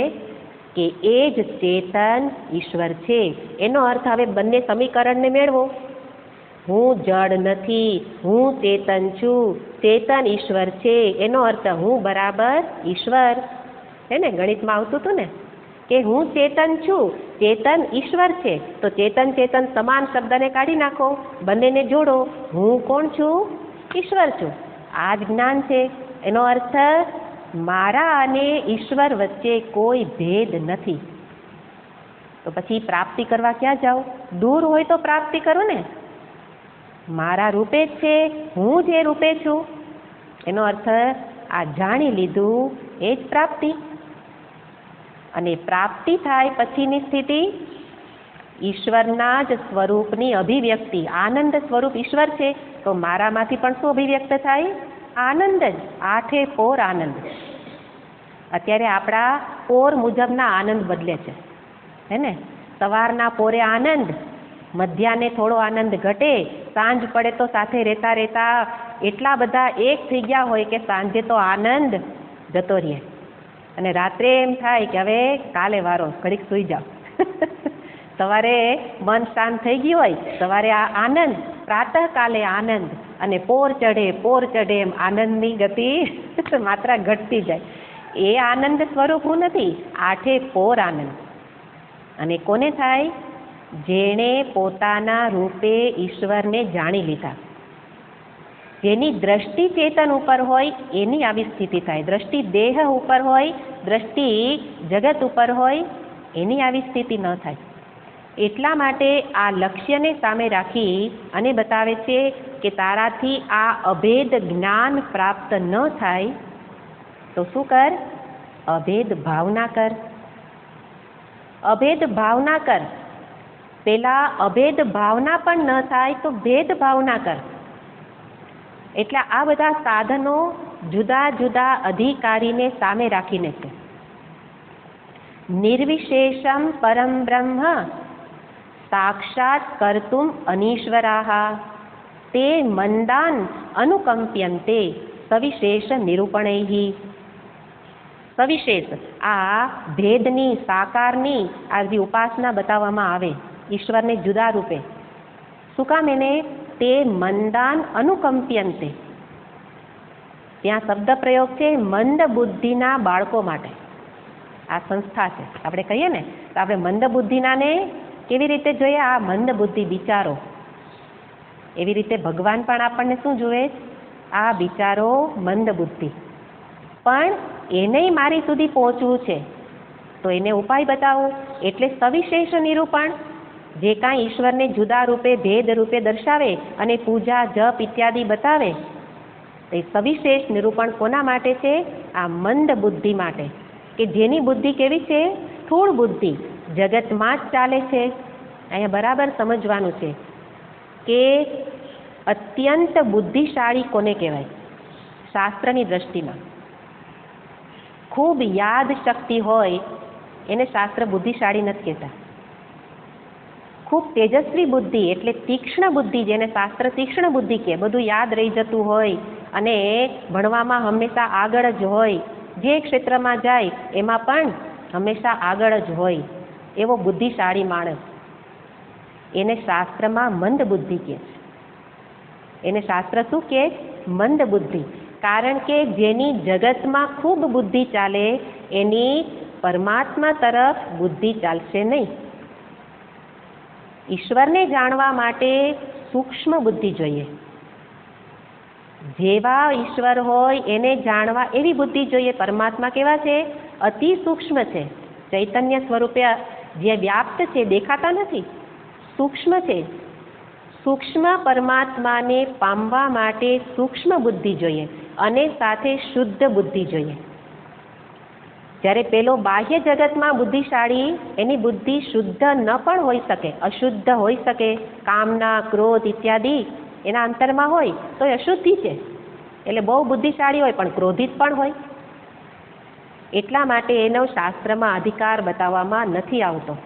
કે એ જ ચેતન ઈશ્વર છે. એનો અર્થ હવે બંને સમીકરણને મેળવો. હું જડ નથી, હું ચેતન છું, ચેતન ઈશ્વર છે. એનો અર્થ હું બરાબર ઈશ્વર, હે ને? ગણિતમાં આવતું હતું ને કે હું ચેતન છું, ચેતન ઈશ્વર છે. તો ચેતન ચેતન સમાન શબ્દને કાઢી નાખો, બંનેને જોડો. હું કોણ છું? ઈશ્વર છું. આ જ જ્ઞાન છે. એનો અર્થ મારા અને ઈશ્વર વચ્ચે કોઈ ભેદ નથી. તો પછી પ્રાપ્તિ કરવા ક્યાં જાઓ? દૂર હોય તો પ્રાપ્તિ કરો ને. મારા રૂપે જ છે, હું જે રૂપે છું. એનો અર્થ આ જાણી લીધું એ જ પ્રાપ્તિ. અને પ્રાપ્તિ થાય પછીની સ્થિતિ ઈશ્વરના જ સ્વરૂપની અભિવ્યક્તિ. આનંદ સ્વરૂપ ઈશ્વર છે, તો મારામાંથી પણ શું અભિવ્યક્ત થાય? આનંદ જ. આઠે પોર આનંદ. અત્યારે આપણા પોર મુજબના આનંદ બદલે છે, હે ને? સવારના પોરે આનંદ, મધ્યાહને થોડો આનંદ ઘટે, સાંજ પડે તો સાથે રહેતા રહેતા એટલા બધા એક થઈ ગયા હોય કે સાંજે તો આનંદ જતો રહે. અને રાત્રે એમ થાય કે હવે કાલે વારો, ઘડીક સૂઈ જાઓ. સવારે મન શાંત થઈ ગયું હોય, સવારે આ આનંદ, પ્રાતઃકાલે આનંદ, અને પોર ચઢે એમ આનંદની ગતિ માત્રા ઘટતી જાય. એ આનંદ સ્વરૂપ હું નથી, આઠે પોર આનંદ. અને કોને થાય? જેણે પોતાના રૂપે ઈશ્વરને જાણી લીધા. જેની દ્રષ્ટિ ચેતન ઉપર હોય એની આવી સ્થિતિ થાય. દ્રષ્ટિ દેહ ઉપર હોય, દ્રષ્ટિ જગત ઉપર હોય, એની આવી સ્થિતિ ન થાય. એટલા માટે આ લક્ષ્યને સામે રાખી અને બતાવે છે કે તારાથી આ અભેદ જ્ઞાન પ્રાપ્ત ન થાય તો શું કર? અભેદ ભાવના કર. અભેદ ભાવના કર. પેલા અભેદ ભાવના પણ ન થાય તો ભેદ ભાવના કર. એટલે આ બધા સાધનો જુદા જુદા અધિકારીને સામે રાખીને છે. નિર્વિશેષમ પરમ બ્રહ્મ સાક્ષાત કર્તુમ અનીશ્વરાહ તે મંદાન અનુકંપ્યન્તે સવિશેષ નિરૂપણૈઃ. સવિશેષ આ ભેદની, સાકારની આ જે ઉપાસના બતાવવામાં આવે ઈશ્વરને જુદા રૂપે, શું કામ? એને તે મંદાન અનુકંપ્યન્તે. ત્યાં શબ્દ પ્રયોગ છે મંદ બુદ્ધિના બાળકો માટે. આ સંસ્થા છે. આપણે કહીએ ને તો આપણે મંદ બુદ્ધિનાને કેવી રીતે જોઈએ? આ મંદ બુદ્ધિ બિચારો. એવી રીતે ભગવાન પણ આપણને શું જુએ? આ બિચારો મંદ બુદ્ધિ. પણ એને મારી સુધી પહોંચવું છે તો એને ઉપાય બતાવો. એટલે સવિશેષ નિરૂપણ. જે કાંઈ ઈશ્વરને જુદા રૂપે, ભેદ રૂપે દર્શાવે અને પૂજા, જપ ઇત્યાદિ બતાવે એ સવિશેષ નિરૂપણ કોના માટે છે? આ મંદ બુદ્ધિ માટે, કે જેની બુદ્ધિ કેવી છે? સ્થૂળ બુદ્ધિ, જગતમાં જ ચાલે છે. અહીંયા બરાબર સમજવાનું છે કે અત્યંત બુદ્ધિશાળી કોને કહેવાય? શાસ્ત્રની દ્રષ્ટિમાં ખૂબ યાદ શક્તિ હોય એને શાસ્ત્ર બુદ્ધિશાળી નથી કહેતા. ખૂબ તેજસ્વી બુદ્ધિ એટલે તીક્ષ્ણ બુદ્ધિ, જેને શાસ્ત્ર તીક્ષ્ણ બુદ્ધિ કહે, બધું યાદ રહી જતું હોય અને ભણવામાં હંમેશા આગળ જ હોય, જે ક્ષેત્રમાં જાય એમાં પણ હંમેશા આગળ જ હોય, એવો બુદ્ધિશાળી માણસ, એને શાસ્ત્રમાં મંદ બુદ્ધિ કહે છે. એને શાસ્ત્ર શું કહે? મંદ બુદ્ધિ. કારણ કે જેની જગતમાં ખૂબ બુદ્ધિ ચાલે એની પરમાત્મા તરફ બુદ્ધિ ચાલશે નહીં. ઈશ્વરને જાણવા માટે સૂક્ષ્મ બુદ્ધિ જોઈએ. જેવા ઈશ્વર હોય એને જાણવા એવી બુદ્ધિ જોઈએ. પરમાત્મા કેવા છે? અતિ સૂક્ષ્મ છે. ચૈતન્ય સ્વરૂપે જે વ્યાપ્ત છે, દેખાતા નથી, સૂક્ષ્મ છે. સૂક્ષ્મ પરમાત્માને પામવા માટે સૂક્ષ્મ બુદ્ધિ જોઈએ અને સાથે શુદ્ધ બુદ્ધિ જોઈએ. જ્યારે પેલો બાહ્ય જગતમાં બુદ્ધિશાળી, એની બુદ્ધિ શુદ્ધ ન પણ હોઈ શકે, અશુદ્ધ હોઈ શકે, કામના, ક્રોધ ઇત્યાદિ એના અંતરમાં હોય તો એ અશુદ્ધિ છે. એટલે બહુ બુદ્ધિશાળી હોય પણ ક્રોધિત પણ હોય. એટલા માટે એનો શાસ્ત્રમાં અધિકાર બતાવવામાં નથી આવતો.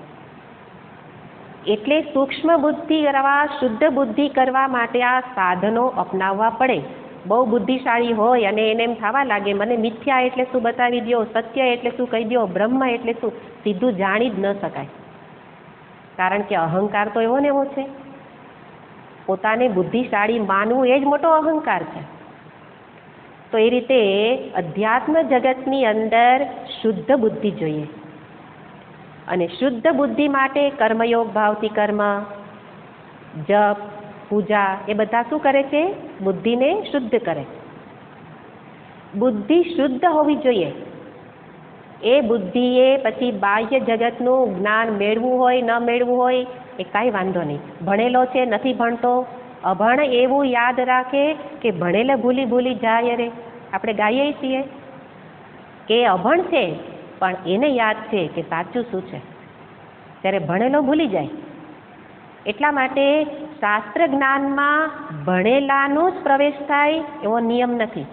એટલે સૂક્ષ્મ બુદ્ધિ કરવા, શુદ્ધ બુદ્ધિ કરવા માટે આ સાધનો અપનાવવા પડે. બહુ બુદ્ધિશાળી હોય અને એને એમ થવા લાગે મને મિથ્યા એટલે શું બતાવી દો, સત્ય એટલે શું કહી દો, બ્રહ્મ એટલે શું, સીધું જાણી જ ન શકાય. કારણ કે અહંકાર તો એવો ને એવો છે. પોતાને બુદ્ધિશાળી માનવું એ જ મોટો અહંકાર છે. તો એ રીતે અધ્યાત્મ જગતની અંદર શુદ્ધ બુદ્ધિ જોઈએ. અને શુદ્ધ બુદ્ધિ માટે કર્મયોગ ભાવથી કર્મ, જપ, પૂજા એ બધા શું કરે છે? બુદ્ધિને શુદ્ધ કરે. બુદ્ધિ શુદ્ધ હોવી જોઈએ. એ બુદ્ધિએ પછી બાહ્ય જગતનું જ્ઞાન મેળવું હોય ન મેળવું હોય એ કાંઈ વાંધો નહીં. ભણેલો છે, નથી ભણતો, અભણ એવું યાદ રાખે કે ભણેલે ભૂલી ભૂલી જાય. રે આપણે ગાઈએ છીએ કે અભણ છે પણ એને યાદ છે કે સાચું શું છે, ત્યારે ભણેલો ભૂલી જાય. એટલા માટે શાસ્ત્ર જ્ઞાનમાં ભણેલાનો જ પ્રવેશ થાય એવો નિયમ નથી.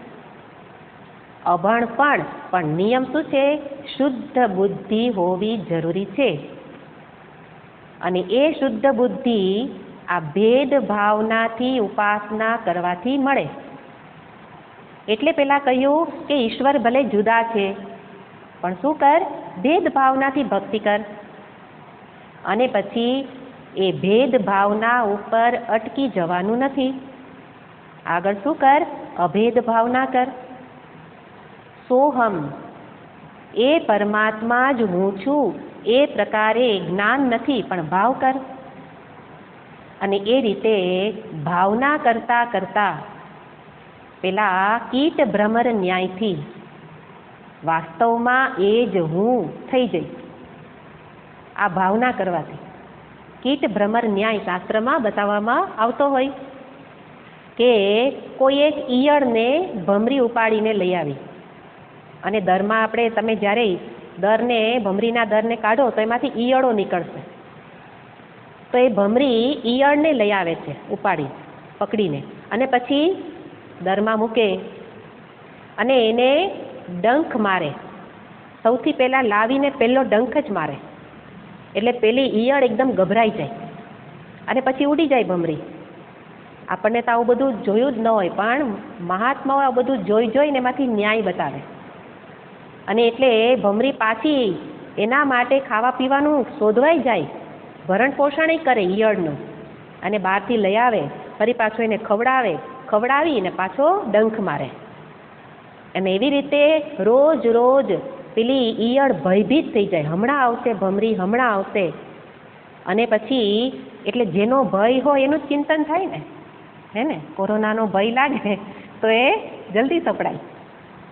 અભણ પણ નિયમ શું છે? શુદ્ધ બુદ્ધિ હોવી જરૂરી છે. અને એ શુદ્ધ બુદ્ધિ આ ભેદ ભાવનાથી ઉપાસના કરવાથી મળે. એટલે પેલા કહ્યું કે ઈશ્વર ભલે જુદા છે પણ શું કર? ભેદ ભાવનાથી ભક્તિ કર. અને પછી એ ભેદ ભાવના ઉપર અટકી જવાનું નથી. આગળ શું કર? અભેદ ભાવના કર. સોહમ એ પરમાત્મા જ હું છું એ પ્રકારે જ્ઞાન નથી, પણ ભાવ કર. અને એ રીતે ભાવના કરતા કરતા પેલા કીટ ભ્રમર ન્યાયથી વાસ્તવમાં એ જ હું થઈ જઈ. આ ભાવના કરવાથી કીટ ભ્રમર ન્યાય શાસ્ત્રમાં બતાવવામાં આવતો હોય કે કોઈ એક ઈયળને ભમરી ઉપાડીને લઈ આવી અને દરમાં આપણે તમે જ્યારે દરને ભમરીના દરને કાઢો તો એમાંથી ઈયળો નીકળશે. તો એ ભમરી ઈયળને લઈ આવે છે ઉપાડી પકડીને, અને પછી દરમાં મૂકે અને એને ડંખ મારે. સૌથી પહેલાં લાવીને પહેલો ડંખ જ મારે, એટલે પેલી ઈયળ એકદમ ગભરાઈ જાય અને પછી ઉડી જાય ભમરી. આપણને તો આવું બધું જોયું જ ન હોય, પણ મહાત્માઓ આ બધું જોઈને એમાંથી ન્યાય બતાવે. અને એટલે ભમરી પાછી એના માટે ખાવા પીવાનું શોધવાઈ જાય, ભરણ પોષણ કરે ઈયળનું, અને બહારથી લઈ આવે, ફરી પાછો એને ખવડાવીને પાછો ડંખ મારે. અને એવી રીતે રોજ રોજ પેલી ઈયળ ભયભીત થઈ જાય, હમણાં આવશે ભમરી, હમણાં આવશે. અને પછી એટલે જેનો ભય હોય એનું જ ચિંતન થાય ને, હે ને? કોરોનાનો ભય લાગે તો એ જલ્દી સપડાય.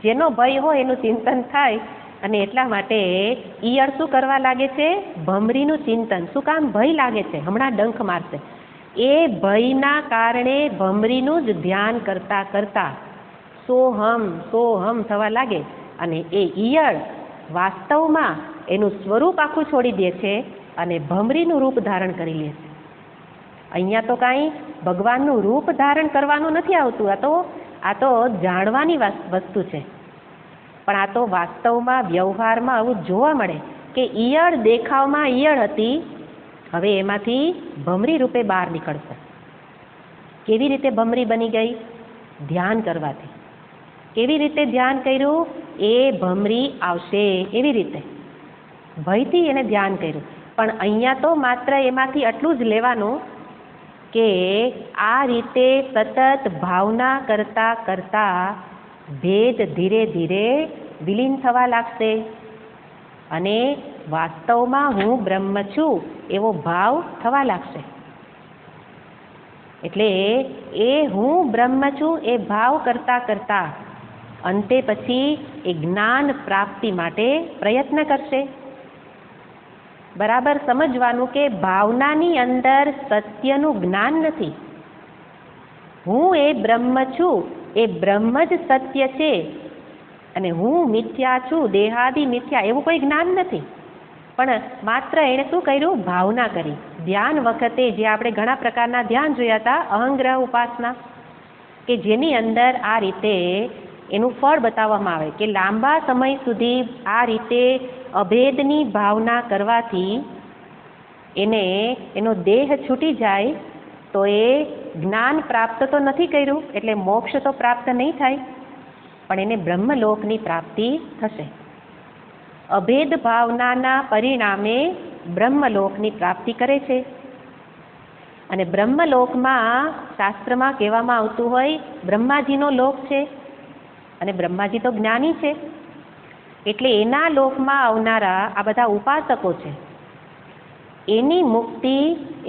જેનો ભય હોય એનું ચિંતન થાય, અને એટલા માટે ઈયળ શું કરવા લાગે છે? ભમરીનું ચિંતન. શું કામ? ભય લાગે છે, હમણાં ડંખ મારશે. એ ભયના કારણે ભમરીનું જ ધ્યાન કરતા કરતા સોહમ થવા લાગે, અને એ ઈયળ વાસ્તવમાં એનું સ્વરૂપ આખું છોડી દે છે અને ભમરીનું રૂપ ધારણ કરી લે છે. અહીંયા તો કાંઈ ભગવાનનું રૂપ ધારણ કરવાનું નથી આવતું, આ તો જાણવાની વસ્તુ છે. પણ આ તો વાસ્તવમાં વ્યવહારમાં આવું જોવા મળે કે ઈયળ દેખાવમાં ઈયળ હતી, હવે એમાંથી ભમરી રૂપે બહાર નીકળશે. કેવી રીતે ભમરી બની ગઈ? ધ્યાન કરવાથી. કેવી રીતે ધ્યાન કર્યું? એ ભમરી આવશે એવી રીતે ભયથી એને ધ્યાન કર્યું. પણ અહીંયા તો માત્ર એમાંથી આટલું જ લેવાનું કે આ રીતે સતત ભાવના કરતા કરતા ભેદ ધીરે ધીરે વિલીન થવા લાગશે, અને વાસ્તવમાં હું બ્રહ્મ છું એવો ભાવ થવા લાગશે. એટલે એ હું બ્રહ્મ છું એ ભાવ કરતા કરતા અંતે પછી એ જ્ઞાન પ્રાપ્તિ માટે પ્રયત્ન કરશે. બરાબર સમજવાનું કે ભાવનાની અંદર સત્યનું જ્ઞાન નથી. હું એ બ્રહ્મ છું, એ બ્રહ્મ જ સત્ય છે, અને હું મિથ્યા છું, દેહાદિ મિથ્યા, એવું કોઈ જ્ઞાન નથી. પણ માત્ર એણે શું કર્યું? ભાવના કરી. ધ્યાન વખતે જે આપણે ઘણા પ્રકારના ધ્યાન જોયા હતા, અહંગ્રહ ઉપાસના, કે જેની અંદર આ રીતે એનું ફળ બતાવવામાં આવે કે લાંબા સમય સુધી આ રીતે અભેદની ભાવના કરવાથી એનો દેહ છૂટી જાય, તો એ જ્ઞાન પ્રાપ્ત તો નથી કર્યું, એટલે મોક્ષ તો પ્રાપ્ત નહીં થાય, પણ એને બ્રહ્મલોકની પ્રાપ્તિ થશે. અભેદ ભાવનાના પરિણામે બ્રહ્મલોકની પ્રાપ્તિ કરે છે. અને બ્રહ્મલોકમાં શાસ્ત્રમાં કહેવામાં આવતું હોય બ્રહ્માજીનો લોક છે, અને બ્રહ્માજી તો જ્ઞાની છે, એટલે એના લોકમાં આવનારા આ બધા ઉપાસકો છે, એની મુક્તિ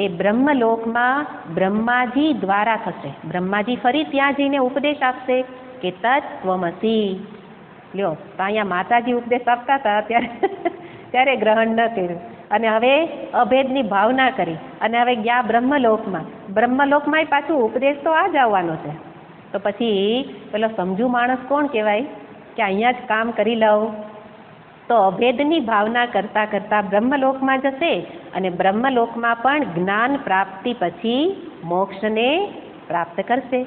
એ બ્રહ્મલોકમાં બ્રહ્માજી દ્વારા થશે. બ્રહ્માજી ફરી ત્યાં જઈને ઉપદેશ આપશે કે તત્ત્વમસી. લ્યો, તો અહીંયા માતાજી ઉપદેશ આપતા હતા ત્યારે ગ્રહણ ન કર્યું, અને હવે અભેદની ભાવના કરી, અને હવે ગયા બ્રહ્મલોકમાં પાછું ઉપદેશ તો આ જ આવવાનો છે. તો પછી પેલો સમજુ માણસ કોણ કહેવાય કે અહીંયા જ કામ કરી લઉં? તો અભેદની ભાવના કરતા કરતા બ્રહ્મલોકમાં જશે, અને બ્રહ્મલોકમાં પણ જ્ઞાન પ્રાપ્તિ પછી મોક્ષને પ્રાપ્ત કરશે.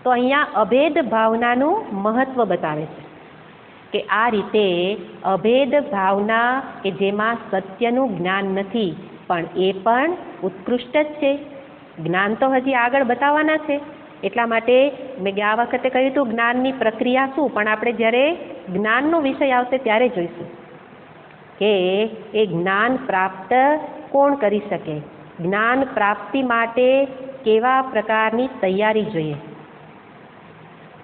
તો અહીંયા અભેદ ભાવનાનું મહત્વ બતાવે છે કે આ રીતે અભેદ ભાવના કે જેમાં સત્યનું જ્ઞાન નથી, પણ એ પણ ઉત્કૃષ્ટ જ છે. જ્ઞાન તો હજી આગળ બતાવવાના છે, એટલા માટે મેં ગયા વખતે કહ્યું હતું જ્ઞાનની પ્રક્રિયા શું, પણ આપણે જ્યારે જ્ઞાનનો વિષય આવશે ત્યારે જોઈશું કે એ જ્ઞાન પ્રાપ્ત કોણ કરી શકે, જ્ઞાન પ્રાપ્તિ માટે કેવા પ્રકારની તૈયારી જોઈએ.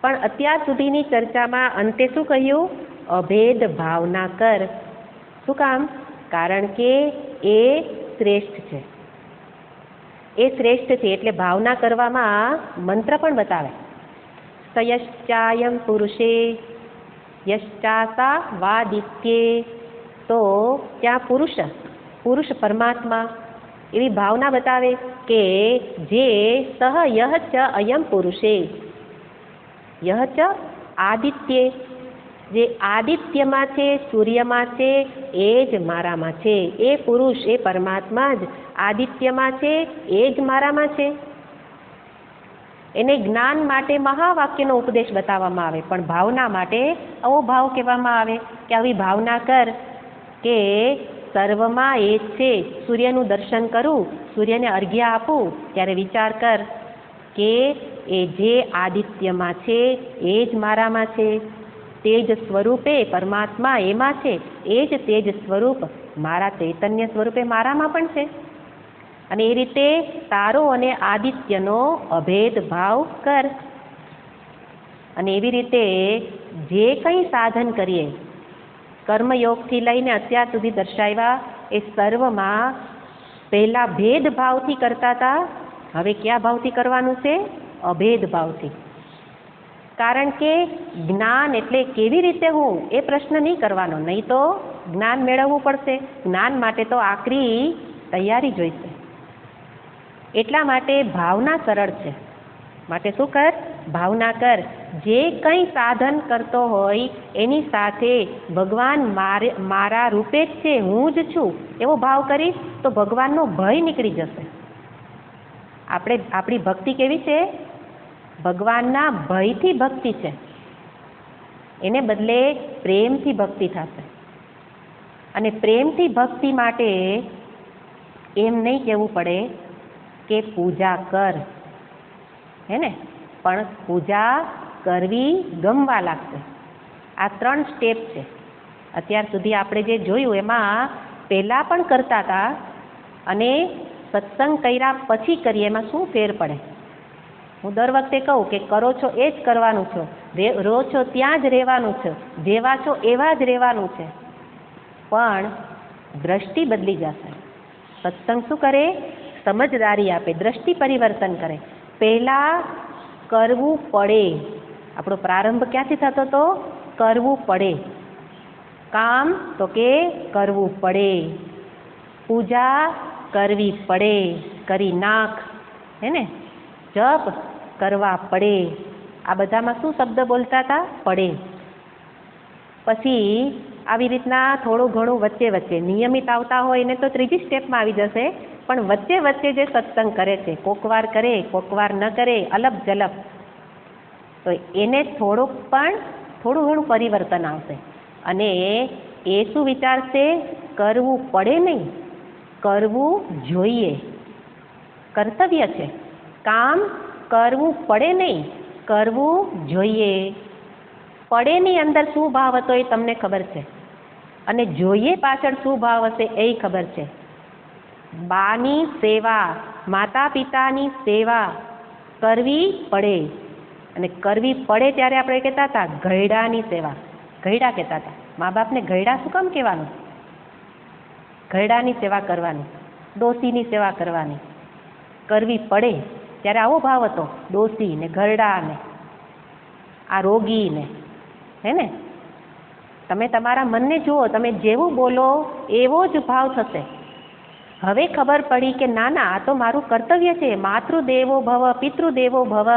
પણ અત્યાર સુધીની ચર્ચામાં અંતે શું કહ્યું અભેદ ભાવના કર. શું કામ? કારણ કે એ શ્રેષ્ઠ છે. એ શ્રેષ્ઠ છે એટલે ભાવના કરવામાં મંત્ર પણ બતાવે. સયશ્ચાયમ પુરુષે યશ્ચાસા વાદિત્યે. તો ત્યાં પુરુષ પરમાત્મા એવી ભાવના બતાવે કે જે સહ યહ ચ અયમ પુરુષે, યહ ચ આદિત્યે, જે આદિત્યમાં છે, સૂર્યમાં છે, એ જ મારામાં છે. એ પુરુષ, એ પરમાત્મા જ આદિત્યમાં છે, એ જ મારામાં છે. એને જ્ઞાન માટે મહાવાક્યનો ઉપદેશ બતાવવામાં આવે, પણ ભાવના માટે આવો ભાવ કહેવામાં આવે કે આવી ભાવના કર કે સર્વમાં એ જ છે. સૂર્યનું દર્શન કરું, સૂર્યને અર્ઘ્ય આપું ત્યારે વિચાર કર કે એ જે આદિત્યમાં છે એ જ મારામાં છે. તેજ સ્વરૂપે પરમાત્મા એમાં છે, એ જ તેજ સ્વરૂપ મારા ચૈતન્ય સ્વરૂપે મારામાં પણ છે. અને એ રીતે તારો અને આદિત્યનો અભેદ ભાવ કર. અને એવી રીતે જે કંઈ સાધન કરીએ, કર્મયોગથી લઈને અત્યાર સુધી દર્શાવ્યા એ સર્વમાં પહેલાં ભેદભાવથી કરતા હતા, હવે કયા ભાવથી કરવાનું છે? અભેદ ભાવથી. કારણ કે જ્ઞાન એટલે કેવી રીતે હું એ પ્રશ્ન નહીં કરવાનો, નહીં તો જ્ઞાન મેળવવું પડશે. જ્ઞાન માટે તો આકરી તૈયારી જોઈશે. એટલા માટે ભાવના સરળ છે. માટે શું કર? ભાવના કર. જે કંઈ સાધન કરતો હોય એની સાથે ભગવાન મારા રૂપે જ છે, હું જ છું એવો ભાવ કરીશ તો ભગવાનનો ભય નીકળી જશે. આપણી ભક્તિ કેવી છે? ભગવાનના ભયથી ભક્તિ છે. એને બદલે પ્રેમથી ભક્તિ થશે. અને પ્રેમથી ભક્તિ માટે એમ નહીં કહેવું પડે કે પૂજા કર, હે ને, પણ પૂજા કરવી ગમવા લાગશે. આ 3 સ્ટેપ છે. અત્યાર સુધી આપણે જે જોયું એમાં પહેલાં પણ કરતા હતા અને સત્સંગ કર્યા પછી કરીએ એમાં શું ફેર પડે? હું દર વખતે કહું કે કરો છો એ જ કરવાનું છે, રહો છો ત્યાં જ રહેવાનું છે, જેવા છો એવા જ રહેવાનું છે. પણ દ્રષ્ટિ બદલી જશે. સત્સંગ શું કરે? સમજદારી આપે, દ્રષ્ટિ પરિવર્તન કરે. પહેલાં કરવું પડે. આપણો પ્રારંભ ક્યાંથી થતો હતો? કરવું પડે. કામ તો કે કરવું પડે. પૂજા કરવી પડે, કરી નાખ, હે ને. જપ કરવા પડે. આ બધામાં શું શબ્દ બોલતા હતા? પડે. પછી આવી રીતના થોડું ઘણું વચ્ચે વચ્ચે નિયમિત આવતા હોય એને તો 3જી સ્ટેપમાં આવી જશે. પણ વચ્ચે વચ્ચે જે સત્સંગ કરે છે, કોકવાર કરે, કોકવાર ન કરે, અલપ જલપ, તો એને થોડું ઘણું પરિવર્તન આવશે. અને એ શું વિચારશે? કરવું પડે નહીં, કરવું જોઈએ. કર્તવ્ય છે. કામ કરવું પડે નહીં, કરવું જોઈએ. પડેની અંદર શું ભાવ હતો એ તમને ખબર છે, અને જોઈએ પાછળ શું ભાવ હશે એ ખબર છે. બાની સેવા, માતા પિતાની સેવા કરવી પડે. અને કરવી પડે ત્યારે આપણે કહેતા હતા ઘરડાની સેવા. ઘરડા કહેતા હતા. મા બાપને ઘરડા શું કામ કહેવાનું? ઘરડાની સેવા કરવાની, ડોશીની સેવા કરવાની. કરવી પડે ત્યારે આવો ભાવ હતો. ડોશી ને ઘરડા ને આ રોગી ને, હે ને. તમે તમારા મનને જુઓ, તમે જેવું બોલો એવો જ ભાવ થશે. હવે ખબર પડી કે ના ના, આ તો મારું કર્તવ્ય છે. માતૃદેવો ભવ, પિતૃદેવો ભવ.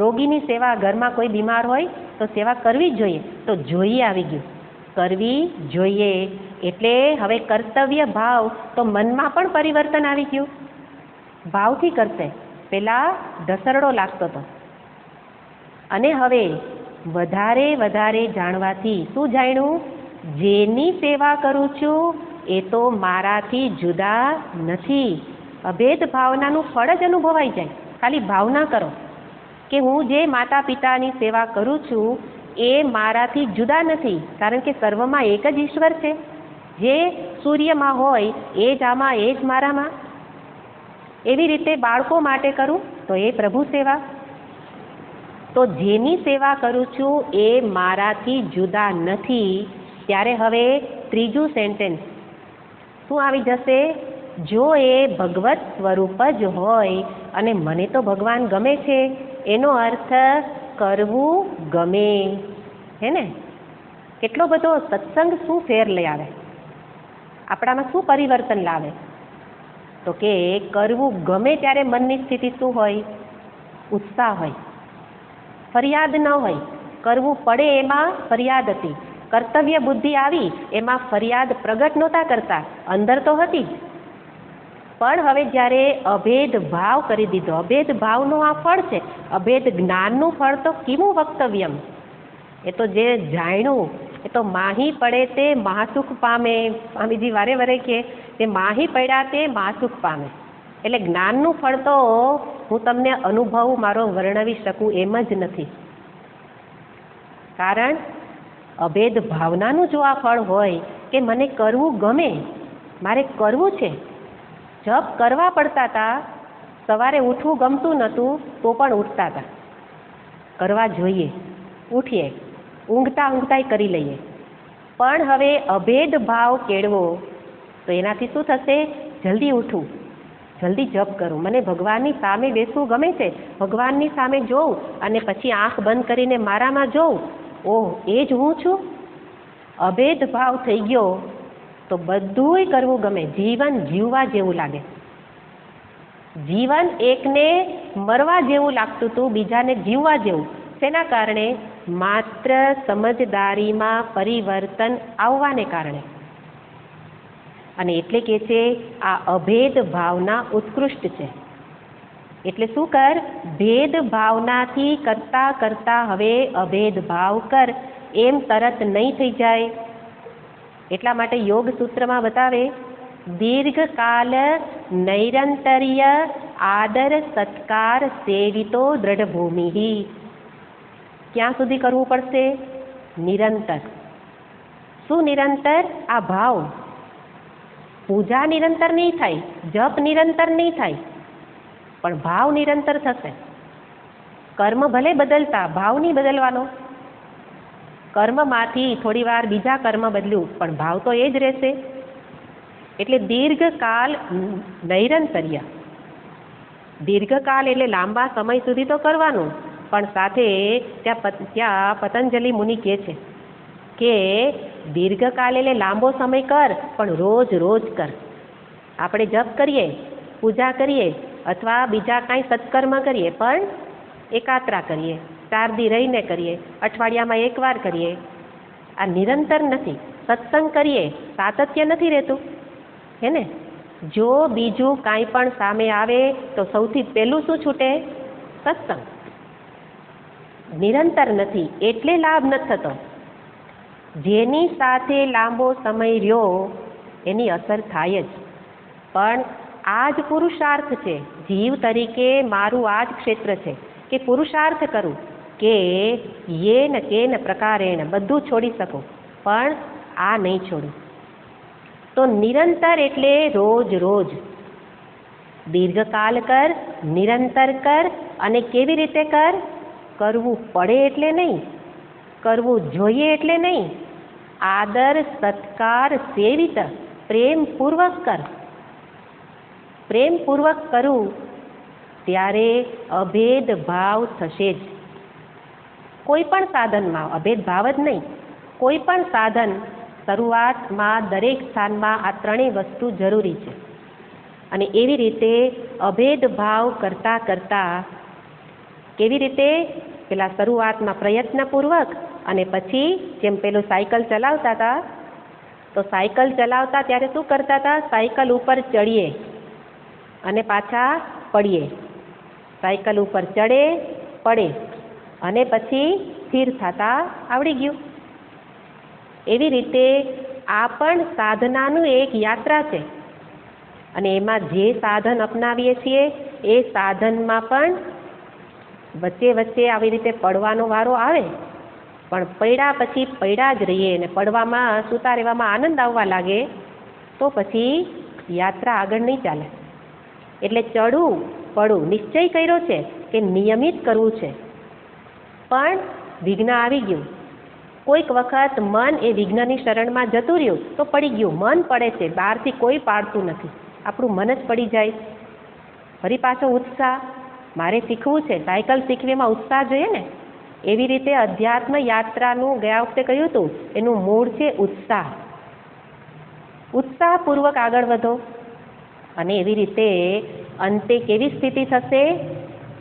રોગીની સેવા, ઘરમાં કોઈ બીમાર હોય તો સેવા કરવી જ જોઈએ. તો જોઈએ આવી ગયું, કરવી જોઈએ. એટલે હવે કર્તવ્ય ભાવ, તો મનમાં પણ પરિવર્તન આવી ગયું. ભાવથી કરશે. પહેલાં ઢસરડો લાગતો હતો અને હવે વધારે જાણવાથી શું જાણ્યું? જેની સેવા કરું છું એ તો મારાથી જુદા નથી. અભેદ ભાવનાનું ફળ જ અનુભવાઈ જાય. ખાલી ભાવના કરો કે હું જે માતા પિતાની સેવા કરું છું એ મારાથી જુદા નથી. કારણ કે સર્વમાં એક જ ઈશ્વર છે. જે સૂર્યમાં હોય એ જ આમાં, એ જ મારામાં. એવી રીતે બાળકો માટે કરું તો એ પ્રભુ સેવા. તો જેની સેવા કરું છું એ મારાથી જુદા નથી. ત્યારે હવે ત્રીજું સેન્ટેન્સ શું આવી જશે? જો એ ભગવત સ્વરૂપ જ હોય અને મને તો ભગવાન ગમે છે, એનો અર્થ કરવું ગમે. હે ને? કેટલો બધો સત્સંગ શું ફેર લઈ આવે, આપણામાં શું પરિવર્તન લાવે? તો કે કરવું ગમે ત્યારે મનની સ્થિતિ શું હોય? ઉત્સાહ હોય, ફરિયાદ ન હોય. કરવું પડે એમાં ફરિયાદ હતી, કર્તવ્ય બુદ્ધિ આવી એમાં ફરિયાદ પ્રગટ નહોતા કરતા, અંદર તો હતી જ. પણ હવે જ્યારે અભેદ ભાવ કરી દીધો, અભેદ ભાવનું આ ફળ છે, અભેદ જ્ઞાનનું ફળ તો કેવું વક્તવ્યમ, એ તો જે જાણ્યું એ તો માહી પડે તે મહાસુખ પામે. સ્વામીજી વારે વારે કહે તે માહી પડ્યા તે મહાસુખ પામે. એટલે જ્ઞાનનું ફળ તો હું તમને અનુભવ મારો વર્ણવી શકું એમ જ નથી. કારણ અભેદ ભાવનાનું જો આ ફળ હોય કે મને કરવું ગમે, મારે કરવું છે. જપ કરવા પડતા હતા, સવારે ઉઠવું ગમતું નહોતું તો પણ ઉઠતા હતા, કરવા જોઈએ, ઉઠીએ, ઊંઘતા ઊંઘતાય કરી લઈએ. પણ હવે અભેદ ભાવ કેળવો તો એનાથી શું થશે? જલ્દી ઉઠવું, જલ્દી જપ કરું, મને ભગવાનની સામે બેસવું ગમે છે, ભગવાનની સામે જોઉં અને પછી આંખ બંધ કરીને મારામાં જોઉં, ઓહ એ જ હું છું. અભેદ ભાવ થઈ ગયો તો બધુંય કરવું ગમે, જીવન જીવવા જેવું લાગે. જીવન એકને મરવા જેવું લાગતું હતું, બીજાને જીવવા જેવું. તેના કારણે માત્ર સમજદારીમાં પરિવર્તન આવવાને કારણે. અને એટલે કે છે આ અભેદ ભાવના ઉત્કૃષ્ટ છે. એટલે શું કર? ભેદ ભાવનાથી કરતા કરતા હવે અભેદ ભાવ કર, એમ તરત નહીં થઈ જાય. એટલા માટે યોગ સૂત્રમાં બતાવે, દીર્ઘકાલ નૈરંતર્ય આદર સત્કાર સેવિતો દ્રઢ ભૂમિ. ક્યાં સુધી કરવું પડશે? નિરંતર. શું નિરંતર? આ ભાવ. પૂજા નિરંતર નહીં થાય, જપ નિરંતર નહીં થાય, પણ ભાવ નિરંતર થશે. કર્મ ભલે બદલતા, ભાવ નહીં બદલવાનો. કર્મમાંથી થોડી વાર બીજા કર્મ બદલ્યું પણ ભાવ તો એ જ રહેશે. એટલે દીર્ઘકાલ નૈરંતર્ય. દીર્ઘકાલ એટલે લાંબા સમય સુધી તો કરવાનું, પણ સાથે ત્યાં પતંજલિ મુનિ કહે છે કે દીર્ઘકાલ એટલે લાંબો સમય કર, પણ રોજ રોજ કર. આપણે જપ કરીએ, પૂજા કરીએ અથવા બીજા કાંઈ સત્કર્મ કરીએ, પણ એકાત્રા કરીએ, 4 દી રહીને કરીએ, અઠવાડિયામાં એકવાર કરીએ. આ નિરંતર નથી. સત્સંગ કરીએ, સાતત્ય નથી રહેતું, હે ને? જો બીજું કાંઈ પણ સામે આવે તો સૌથી પહેલું શું છૂટે? સત્સંગ. નિરંતર નથી એટલે લાભ નથી થતો. જેની સાથે લાંબો સમય રહ્યો એની અસર થાય જ. પણ આ જ પુરુષાર્થ છે. જીવ તરીકે મારું આ જ ક્ષેત્ર છે કે પુરુષાર્થ કરું કે યેન કેન પ્રકારેણ બધું છોડી શકું, પણ આ નહીં છોડું. તો નિરંતર એટલે રોજ રોજ. દીર્ઘકાલ કર, નિરંતર કર. અને કેવી રીતે કર? કરવું પડે એટલે નહીં, કરવું જોઈએ એટલે નહીં. આદર સત્કાર સેવિત, પ્રેમપૂર્વક કર. પ્રેમપૂર્વક કરું ત્યારે અભેદ ભાવ થશે જ. કોઈ પણ સાધનમાં અભેદ ભાવ જ નહીં, કોઈ પણ સાધન શરૂઆતમાં દરેક સ્થાનમાં આ ત્રણેય વસ્તુ જરૂરી છે. અને એવી રીતે અભેદ ભાવ કરતાં કરતાં કેવી રીતે? પેલા શરૂઆતમાં પ્રયત્નપૂર્વક, અને પછી જેમ પેલું સાયકલ ચલાવતા હતા તો સાયકલ ચલાવતા ત્યારે શું કરતા હતા? સાયકલ ઉપર ચડીએ અને પાછા પડીએ, સાયકલ ઉપર ચડે પડે અને પછી સ્થિર થતા આવડી ગયું. એવી રીતે આ પણ સાધનાનું એક યાત્રા છે. અને એમાં જે સાધન અપનાવીએ છીએ એ સાધનમાં પણ વચ્ચે વચ્ચે આવી રીતે પડવાનો વારો આવે, પણ પડ્યા પછી પડ્યા જ રહીએ અને પડવામાં સૂતા રહેવામાં આનંદ આવવા લાગે તો પછી યાત્રા આગળ નહીં ચાલે. એટલે ચડવું પડવું નિશ્ચય કર્યો છે કે નિયમિત કરવું છે. પણ વિઘ્ન આવી ગયું. કોઈક વખત મન એ વિઘ્નની શરણમાં જતું રહ્યું તો પડી ગયું. મન પડે છે, બહારથી કોઈ પાડતું નથી, આપણું મન જ પડી જાય. ફરી પાછો ઉત્સાહ, મારે શીખવું છે, સાયકલ શીખવીમાં ઉત્સાહ જોઈએ ને, એવી રીતે અધ્યાત્મ યાત્રાનું ગયા વખતે કહ્યું હતું, એનું મૂળ છે ઉત્સાહ. ઉત્સાહપૂર્વક આગળ વધો અને એવી રીતે અંતે કેવી સ્થિતિ થશે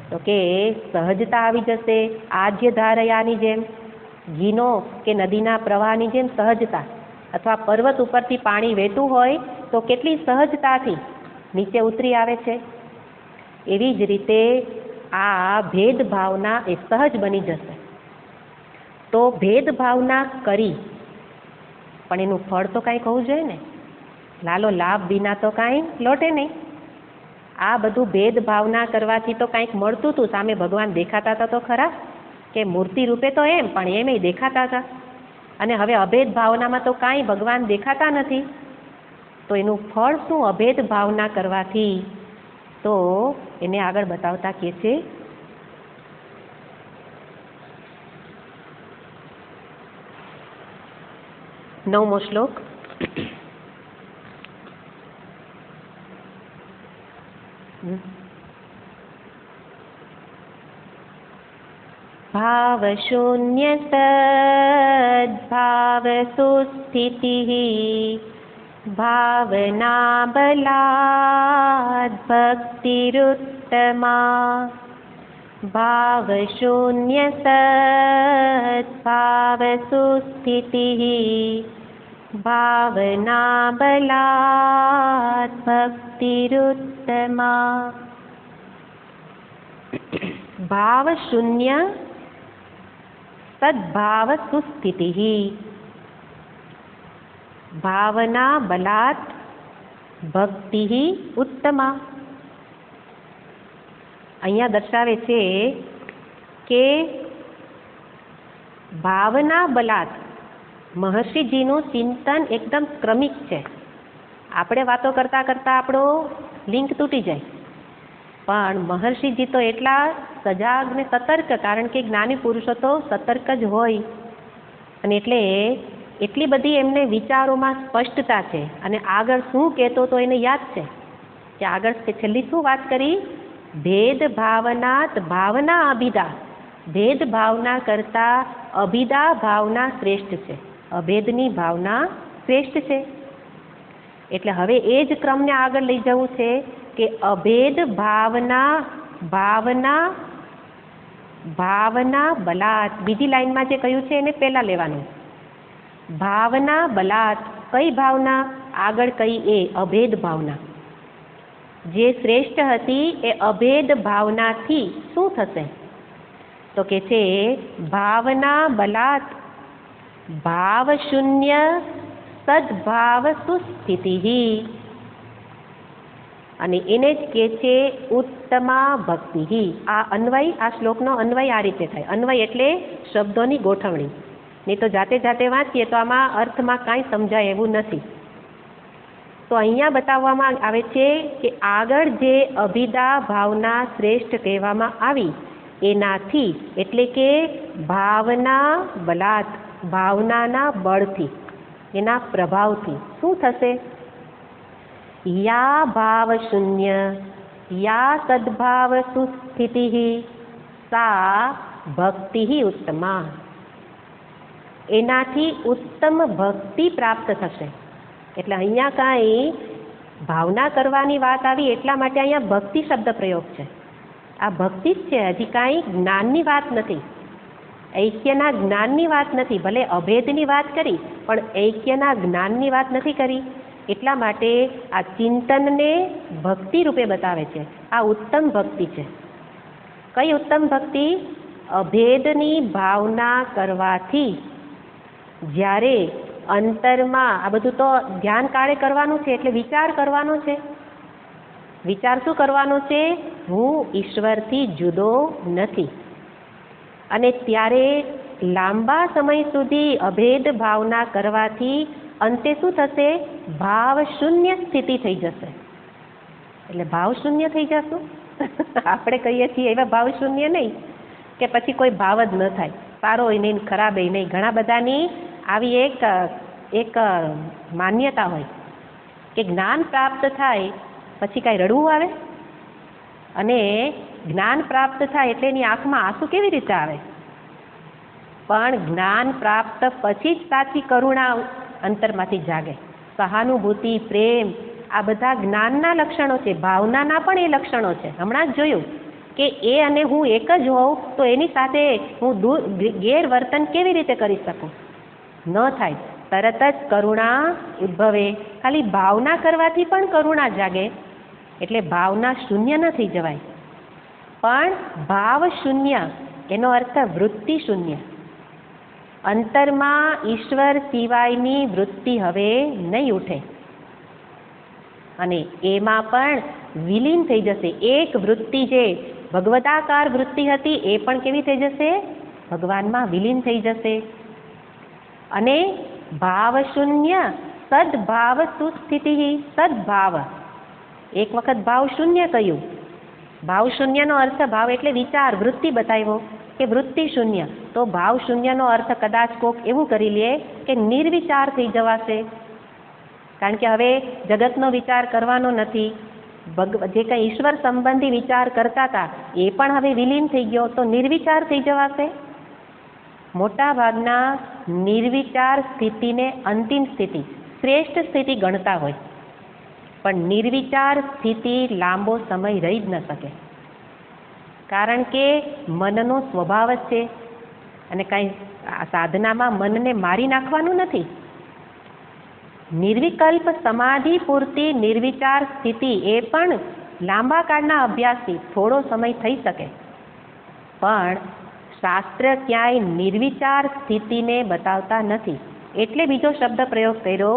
તો કે સહજતા આવી જશે. આદ્ય ધારયાની જેમ, ઘીનો કે નદીના પ્રવાહની જેમ સહજતા, અથવા પર્વત ઉપરથી પાણી વહેતું હોય તો કેટલી સહજતાથી નીચે ઉતરી આવે છે, એવી જ રીતે આ ભેદભાવના એ સહજ બની જશે. તો ભેદભાવના કરી પણ એનું ફળ તો કાંઈક હોવું જોઈએ ને. લાલો લાભ વિના તો કાંઈ લોટે નહીં. આ બધું ભેદભાવના કરવાથી તો કાંઈક મળતું હતું. સામે ભગવાન દેખાતા હતા તો ખરા, કે મૂર્તિ રૂપે તો એમ, પણ એમ દેખાતા હતા. અને હવે અભેદ ભાવનામાં તો કાંઈ ભગવાન દેખાતા નથી. તો એનું ફળ શું અભેદ ભાવના કરવાથી? તો એને આગળ બતાવતા કહે છે, 9મો શ્લોક. ભાવશૂન્ય સદ્ભાવ સુસ્થિતિઃ ભાવના બલાદ ભક્તિરુત્તમા. ભાવશૂન્ય સદ્ભાવ સુસ્થિતિઃ ભાવના બલાદ ભક્તિરુત્તમા. ભાવશૂન્ય સદ્ભાવ સુસ્થિતિઃ ભાવના બલાત ભક્તિઃ ઉત્તમા. અહીંયા દર્શાવે છે કે ભાવના બલાત મહર્ષિજીનું ચિંતન એકદમ ક્રમિક છે. આપણે વાતો કરતા કરતા આપણો લિંક તૂટી જાય, પણ મહર્ષિજી તો એટલા સજાગ ને સતર્ક, કારણ કે જ્ઞાની પુરુષો તો સતર્ક જ હોય, અને એટલે એટલી બધી એમને વિચારોમાં સ્પષ્ટતા છે. અને આગળ શું કહેતો તો એને યાદ છે કે આગળ છેલ્લી શું વાત કરી? ભેદ ભાવનાત ભાવના અભિદા. ભેદ ભાવના કરતા અભિદા ભાવના શ્રેષ્ઠ છે, અભેદની ભાવના શ્રેષ્ઠ છે. એટલે હવે એ જ ક્રમને આગળ લઈ જવું છે કે અભેદ ભાવના ભાવના ભાવના બલાત. બીજી લાઈનમાં જે કહ્યું છે એને પહેલા લેવાનું. ભાવના બલાત, કઈ ભાવના? આગળ કઈ એ અભેદ ભાવના જે શ્રેષ્ઠ હતી એ અભેદ ભાવનાથી શું થશે તો કે છે ભાવના બલાત ભાવ શૂન્ય સદભાવ સુસ્થિતિઃ. અને એને જ કહે છે ઉત્તમા ભક્તિ. આ અન્વય, આ શ્લોકનો અન્વય આ રીતે થાય. અન્વય એટલે શબ્દોની ગોઠવણી. નહીં તો જાતે જાતે વાંચીએ તો આમાં અર્થમાં કાંઈ સમજાય એવું નથી. તો અહીંયા બતાવવામાં આવે છે કે આગળ જે અભિદા ભાવના શ્રેષ્ઠ કહેવામાં આવી એનાથી, એટલે કે ભાવના બલાત, ભાવનાના બળથી, એના પ્રભાવથી શું થશે? યા ભાવ શૂન્ય યા સદ્ભાવ સુસ્થિતિઃ સા ભક્તિ ઉત્તમા. એનાથી ઉત્તમ ભક્તિ પ્રાપ્ત થશે. એટલે અહીંયા કાંઈ ભાવના કરવાની વાત આવી એટલા માટે અહીંયા ભક્તિ શબ્દ પ્રયોગ છે. આ ભક્તિ જ છે, હજી કાંઈ જ્ઞાનની વાત નથી, ઐક્યના જ્ઞાનની વાત નથી. ભલે અભેદની વાત કરી પણ ઐક્યના જ્ઞાનની વાત નથી કરી. એટલા માટે આ ચિંતનને ભક્તિ રૂપે બતાવે છે. આ ઉત્તમ ભક્તિ છે. કઈ ઉત્તમ ભક્તિ? અભેદની ભાવના કરવાથી જ્યારે અંતરમાં, આ બધું તો ધ્યાન કાળે કરવાનું છે, એટલે વિચાર કરવાનો છે. વિચાર શું કરવાનો છે? હું ઈશ્વરથી જુદો નથી. અને ત્યારે લાંબા સમય સુધી અભેદ ભાવના કરવાથી અંતે શું થશે? ભાવ શૂન્ય સ્થિતિ થઈ જશે. એટલે ભાવ શૂન્ય થઈ જશું. આપણે કહીએ છીએ એવા ભાવ શૂન્ય નહીં, કે પછી કોઈ ભાવ જ ન થાય, સારો હોય નહીં ખરાબ હોય નહીં. ઘણા બધાની આવી એક માન્યતા હોય કે જ્ઞાન પ્રાપ્ત થાય પછી કાંઈ રડવું આવે, અને જ્ઞાન પ્રાપ્ત થાય એટલે એની આંખમાં આંસુ કેવી રીતે આવે? પણ જ્ઞાન પ્રાપ્ત પછી જ સાચી કરુણા અંતરમાંથી જાગે. સહાનુભૂતિ, પ્રેમ, આ બધા જ્ઞાનના લક્ષણો છે, ભાવનાના પણ એ લક્ષણો છે. હમણાં જ જોયું કે એ અને હું એક જ હોઉં તો એની સાથે હું ગેરવર્તન કેવી રીતે કરી શકું? ન થાય. તરત જ કરુણા ઉદ્ભવે. ખાલી ભાવના કરવાથી પણ કરુણા જાગે. એટલે ભાવના શૂન્ય ન થઈ જવાય, પણ ભાવ શૂન્ય એનો અર્થ વૃત્તિ શૂન્ય. અંતરમાં ઈશ્વર સિવાયની વૃત્તિ હવે નહીં ઉઠે, અને એમાં પણ વિલીન થઈ જશે. એક વૃત્તિ જે ભગવદાકાર વૃત્તિ હતી એ પણ કેવી થઈ જશે? ભગવાનમાં વિલીન થઈ જશે. અને ભાવ શૂન્ય સદભાવ સુસ્થિતિ. સદભાવ, એક વખત ભાવ શૂન્ય કહ્યું. ભાવ શૂન્યનો અર્થ, ભાવ એટલે વિચાર, વૃત્તિ બતાવ્યો કે વૃત્તિ શૂન્ય. તો ભાવ શૂન્યનો અર્થ કદાચ કોક એવું કરી લે કે નિર્વિચાર થઈ જવાશે, કારણ કે હવે જગતનો વિચાર કરવાનો નથી. જે કંઈ ઈશ્વર સંબંધી વિચાર કરતા હતા એ પણ હવે વિલીન થઈ ગયો, તો નિર્વિચાર થઈ જવાશે. મોટા ભાગના નિર્વિચાર સ્થિતિને અંતિમ સ્થિતિ, શ્રેષ્ઠ સ્થિતિ ગણતા હોય, પણ નિર્વિચાર સ્થિતિ લાંબો સમય રહી જ ન શકે, કારણ કે મનનો સ્વભાવ જ છે. અને કાંઈ સાધનામાં મનને મારી નાખવાનું નથી. નિર્વિકલ્પ સમાધિ પૂરતી નિર્વિચાર સ્થિતિ એ પણ લાંબા કાળના અભ્યાસથી થોડો સમય થઈ શકે, પણ શાસ્ત્ર ક્યાંય નિર્વિચાર સ્થિતિને બતાવતા નથી. એટલે બીજો શબ્દ પ્રયોગ કર્યો,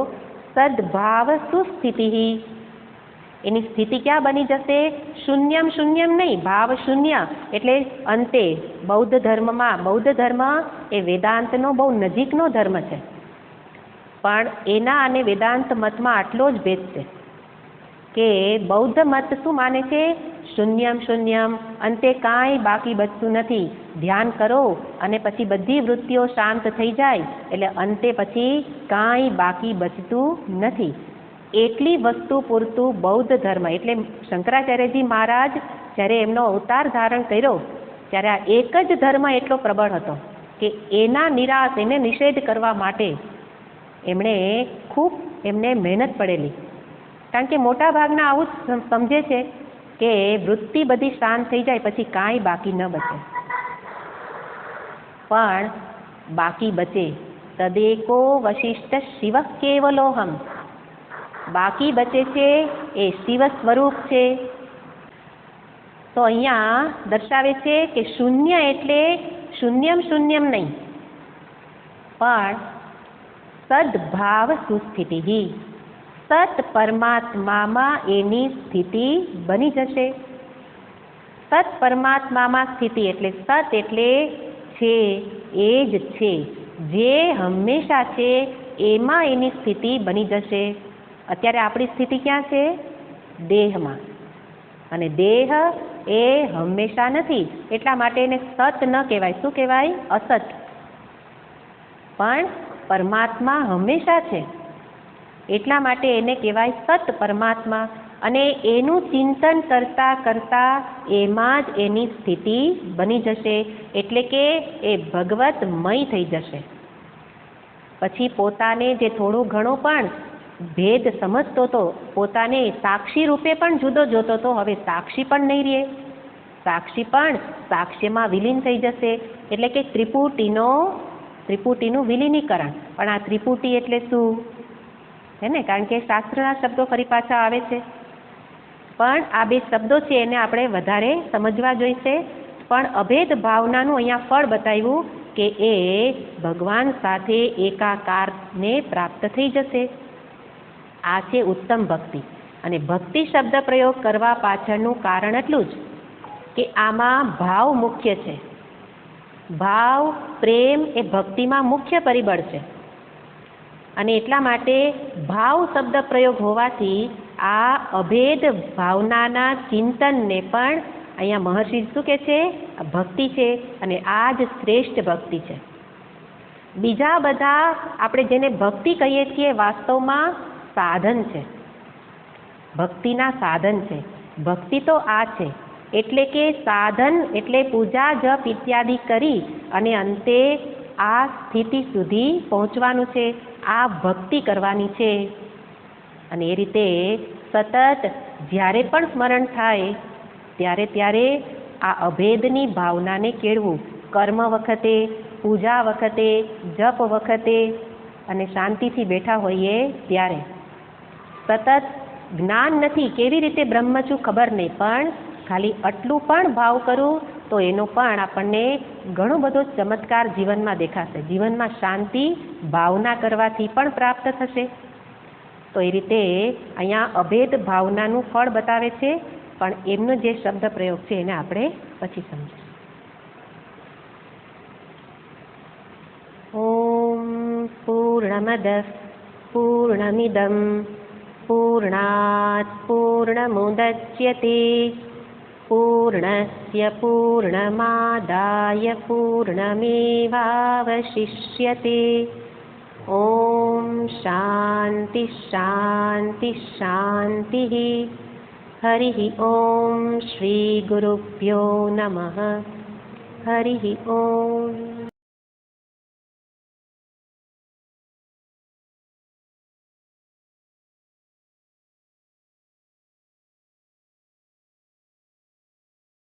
સદભાવ સુસ્થિતિ. એની સ્થિતિ ક્યાં બની જશે? શૂન્યમ. શૂન્યમ નહીં, ભાવ શૂન્ય. એટલે અંતે બૌદ્ધ ધર્મ એ વેદાંતનો બહુ નજીકનો ધર્મ છે, પણ એના અને વેદાંત મતમાં આટલો જ ભેદ છે કે બૌદ્ધ મત શું માને છે? શૂન્યમ શૂન્યમ, અંતે કાંઈ બાકી બચતું નથી. ધ્યાન કરો અને પછી બધી વૃત્તિઓ શાંત થઈ જાય એટલે અંતે પછી કાંઈ બાકી બચતું નથી. એટલી વસ્તુ પૂરતું બૌદ્ધ ધર્મ. એટલે શંકરાચાર્યજી મહારાજ જ્યારે એમનો અવતાર ધારણ કર્યો ત્યારે આ એક જ ધર્મ એટલો પ્રબળ હતો કે એના નિરાશ, એને નિષેધ કરવા માટે એમને મહેનત પડેલી. કારણ કે મોટા ભાગના આવું જ સમજે છે કે વૃત્તિ બધી શાંત થઈ જાય પછી કાંઈ બાકી ન બચે, પણ બાકી બચે. તદેકો વશિષ્ઠ શિવ કેવલોહમ. બાકી બચે છે એ શિવ સ્વરૂપ છે. તો અહીંયા દર્શાવે છે કે શૂન્ય એટલે શૂન્યમ શૂન્યમ નહીં, પણ સદભાવ સુસ્થિતિ. સત પરમાત્મામાં એની સ્થિતિ બની જશે. સત પરમાત્મામાં સ્થિતિ એટલે સત એટલે છે, એ જ છે, જે હંમેશા છે એમાં એની સ્થિતિ બની જશે. અત્યારે આપણી સ્થિતિ ક્યાં છે? દેહમાં, અને દેહ એ હંમેશા નથી, એટલા માટે એને સત ન કહેવાય. શું કહેવાય? અસત. પણ પરમાત્મા હંમેશા છે એટલા માટે એને કહેવાય સત પરમાત્મા. અને એનું ચિંતન કરતા કરતા એમાં જ એની સ્થિતિ બની જશે, એટલે કે એ ભગવતમય થઈ જશે. પછી પોતાને જે થોડો ઘણો પણ ભેદ સમજતો હતો, પોતાને સાક્ષી રૂપે પણ જુદો જોતો હતો, હવે સાક્ષી પણ નહીં રહે. સાક્ષી પણ સાક્ષ્યમાં વિલીન થઈ જશે. એટલે કે ત્રિપુટીનું વિલીનીકરણ. પણ આ ત્રિપુટી એટલે શું હે ને? કારણ કે શાસ્ત્રના શબ્દો ફરી પાછા આવે છે, પણ આ બે શબ્દો છે એને આપણે વધારે સમજવા જોઈશે. પણ અભેદ ભાવનાનું અહીંયા ફળ બતાવ્યું કે એ ભગવાન સાથે એકાકારને પ્રાપ્ત થઈ જશે. આ છે ઉત્તમ ભક્તિ. અને ભક્તિ શબ્દ પ્રયોગ કરવા પાછળનું કારણ એટલું જ કે આમાં ભાવ મુખ્ય છે. ભાવ, પ્રેમ એ ભક્તિમાં મુખ્ય પરિબળ છે, અને એટલા માટે ભાવ શબ્દ પ્રયોગ હોવાથી આ અભેદ ભાવનાના ચિંતનને પણ અહીંયા મહર્ષિ શું કહે છે? ભક્તિ છે અને આ જ શ્રેષ્ઠ ભક્તિ છે. બીજા બધા આપણે જેને ભક્તિ કહીએ છીએ વાસ્તવમાં સાધન છે, ભક્તિના સાધન છે. ભક્તિ તો આ છે, એટલે કે સાધન એટલે પૂજા જપ ઇત્યાદિ કરી અને અંતે આ સ્થિતિ સુધી પહોંચવાનું છે, આ ભક્તિ કરવાની છે. અને એ રીતે સતત જ્યારે પણ સ્મરણ થાય ત્યારે ત્યારે આ અભેદની ભાવનાને કેળવું. કર્મ વખતે, પૂજા વખતે, જપ વખતે અને શાંતિથી બેઠા હોઈએ ત્યારે. સતત જ્ઞાન નથી, કેવી રીતે બ્રહ્મ છું ખબર નહીં, પણ ખાલી આટલું પણ ભાવ કરું તો એનો પણ આપણને ઘણો બધો ચમત્કાર જીવનમાં દેખાશે. જીવનમાં શાંતિ ભાવના કરવાથી પણ પ્રાપ્ત થશે. તો એ રીતે અહીંયા અભેદ ભાવનાનું ફળ બતાવે છે, પણ એમનો જે શબ્દ પ્રયોગ છે એને આપણે પછી સમજીશું. ઓમ પૂર્ણમદ પૂર્ણમિદમ પૂર્ણાત પૂર્ણમુદચ્યતે પૂર્ણસ્ય પૂર્ણમાદાય પૂર્ણમેવાવશિષ્યતે. ઓમ શાંતિ શાંતિ શાંતિ. હરિ ઓમ શ્રી ગુરુભ્યો નમઃ. હરિ ઓમ.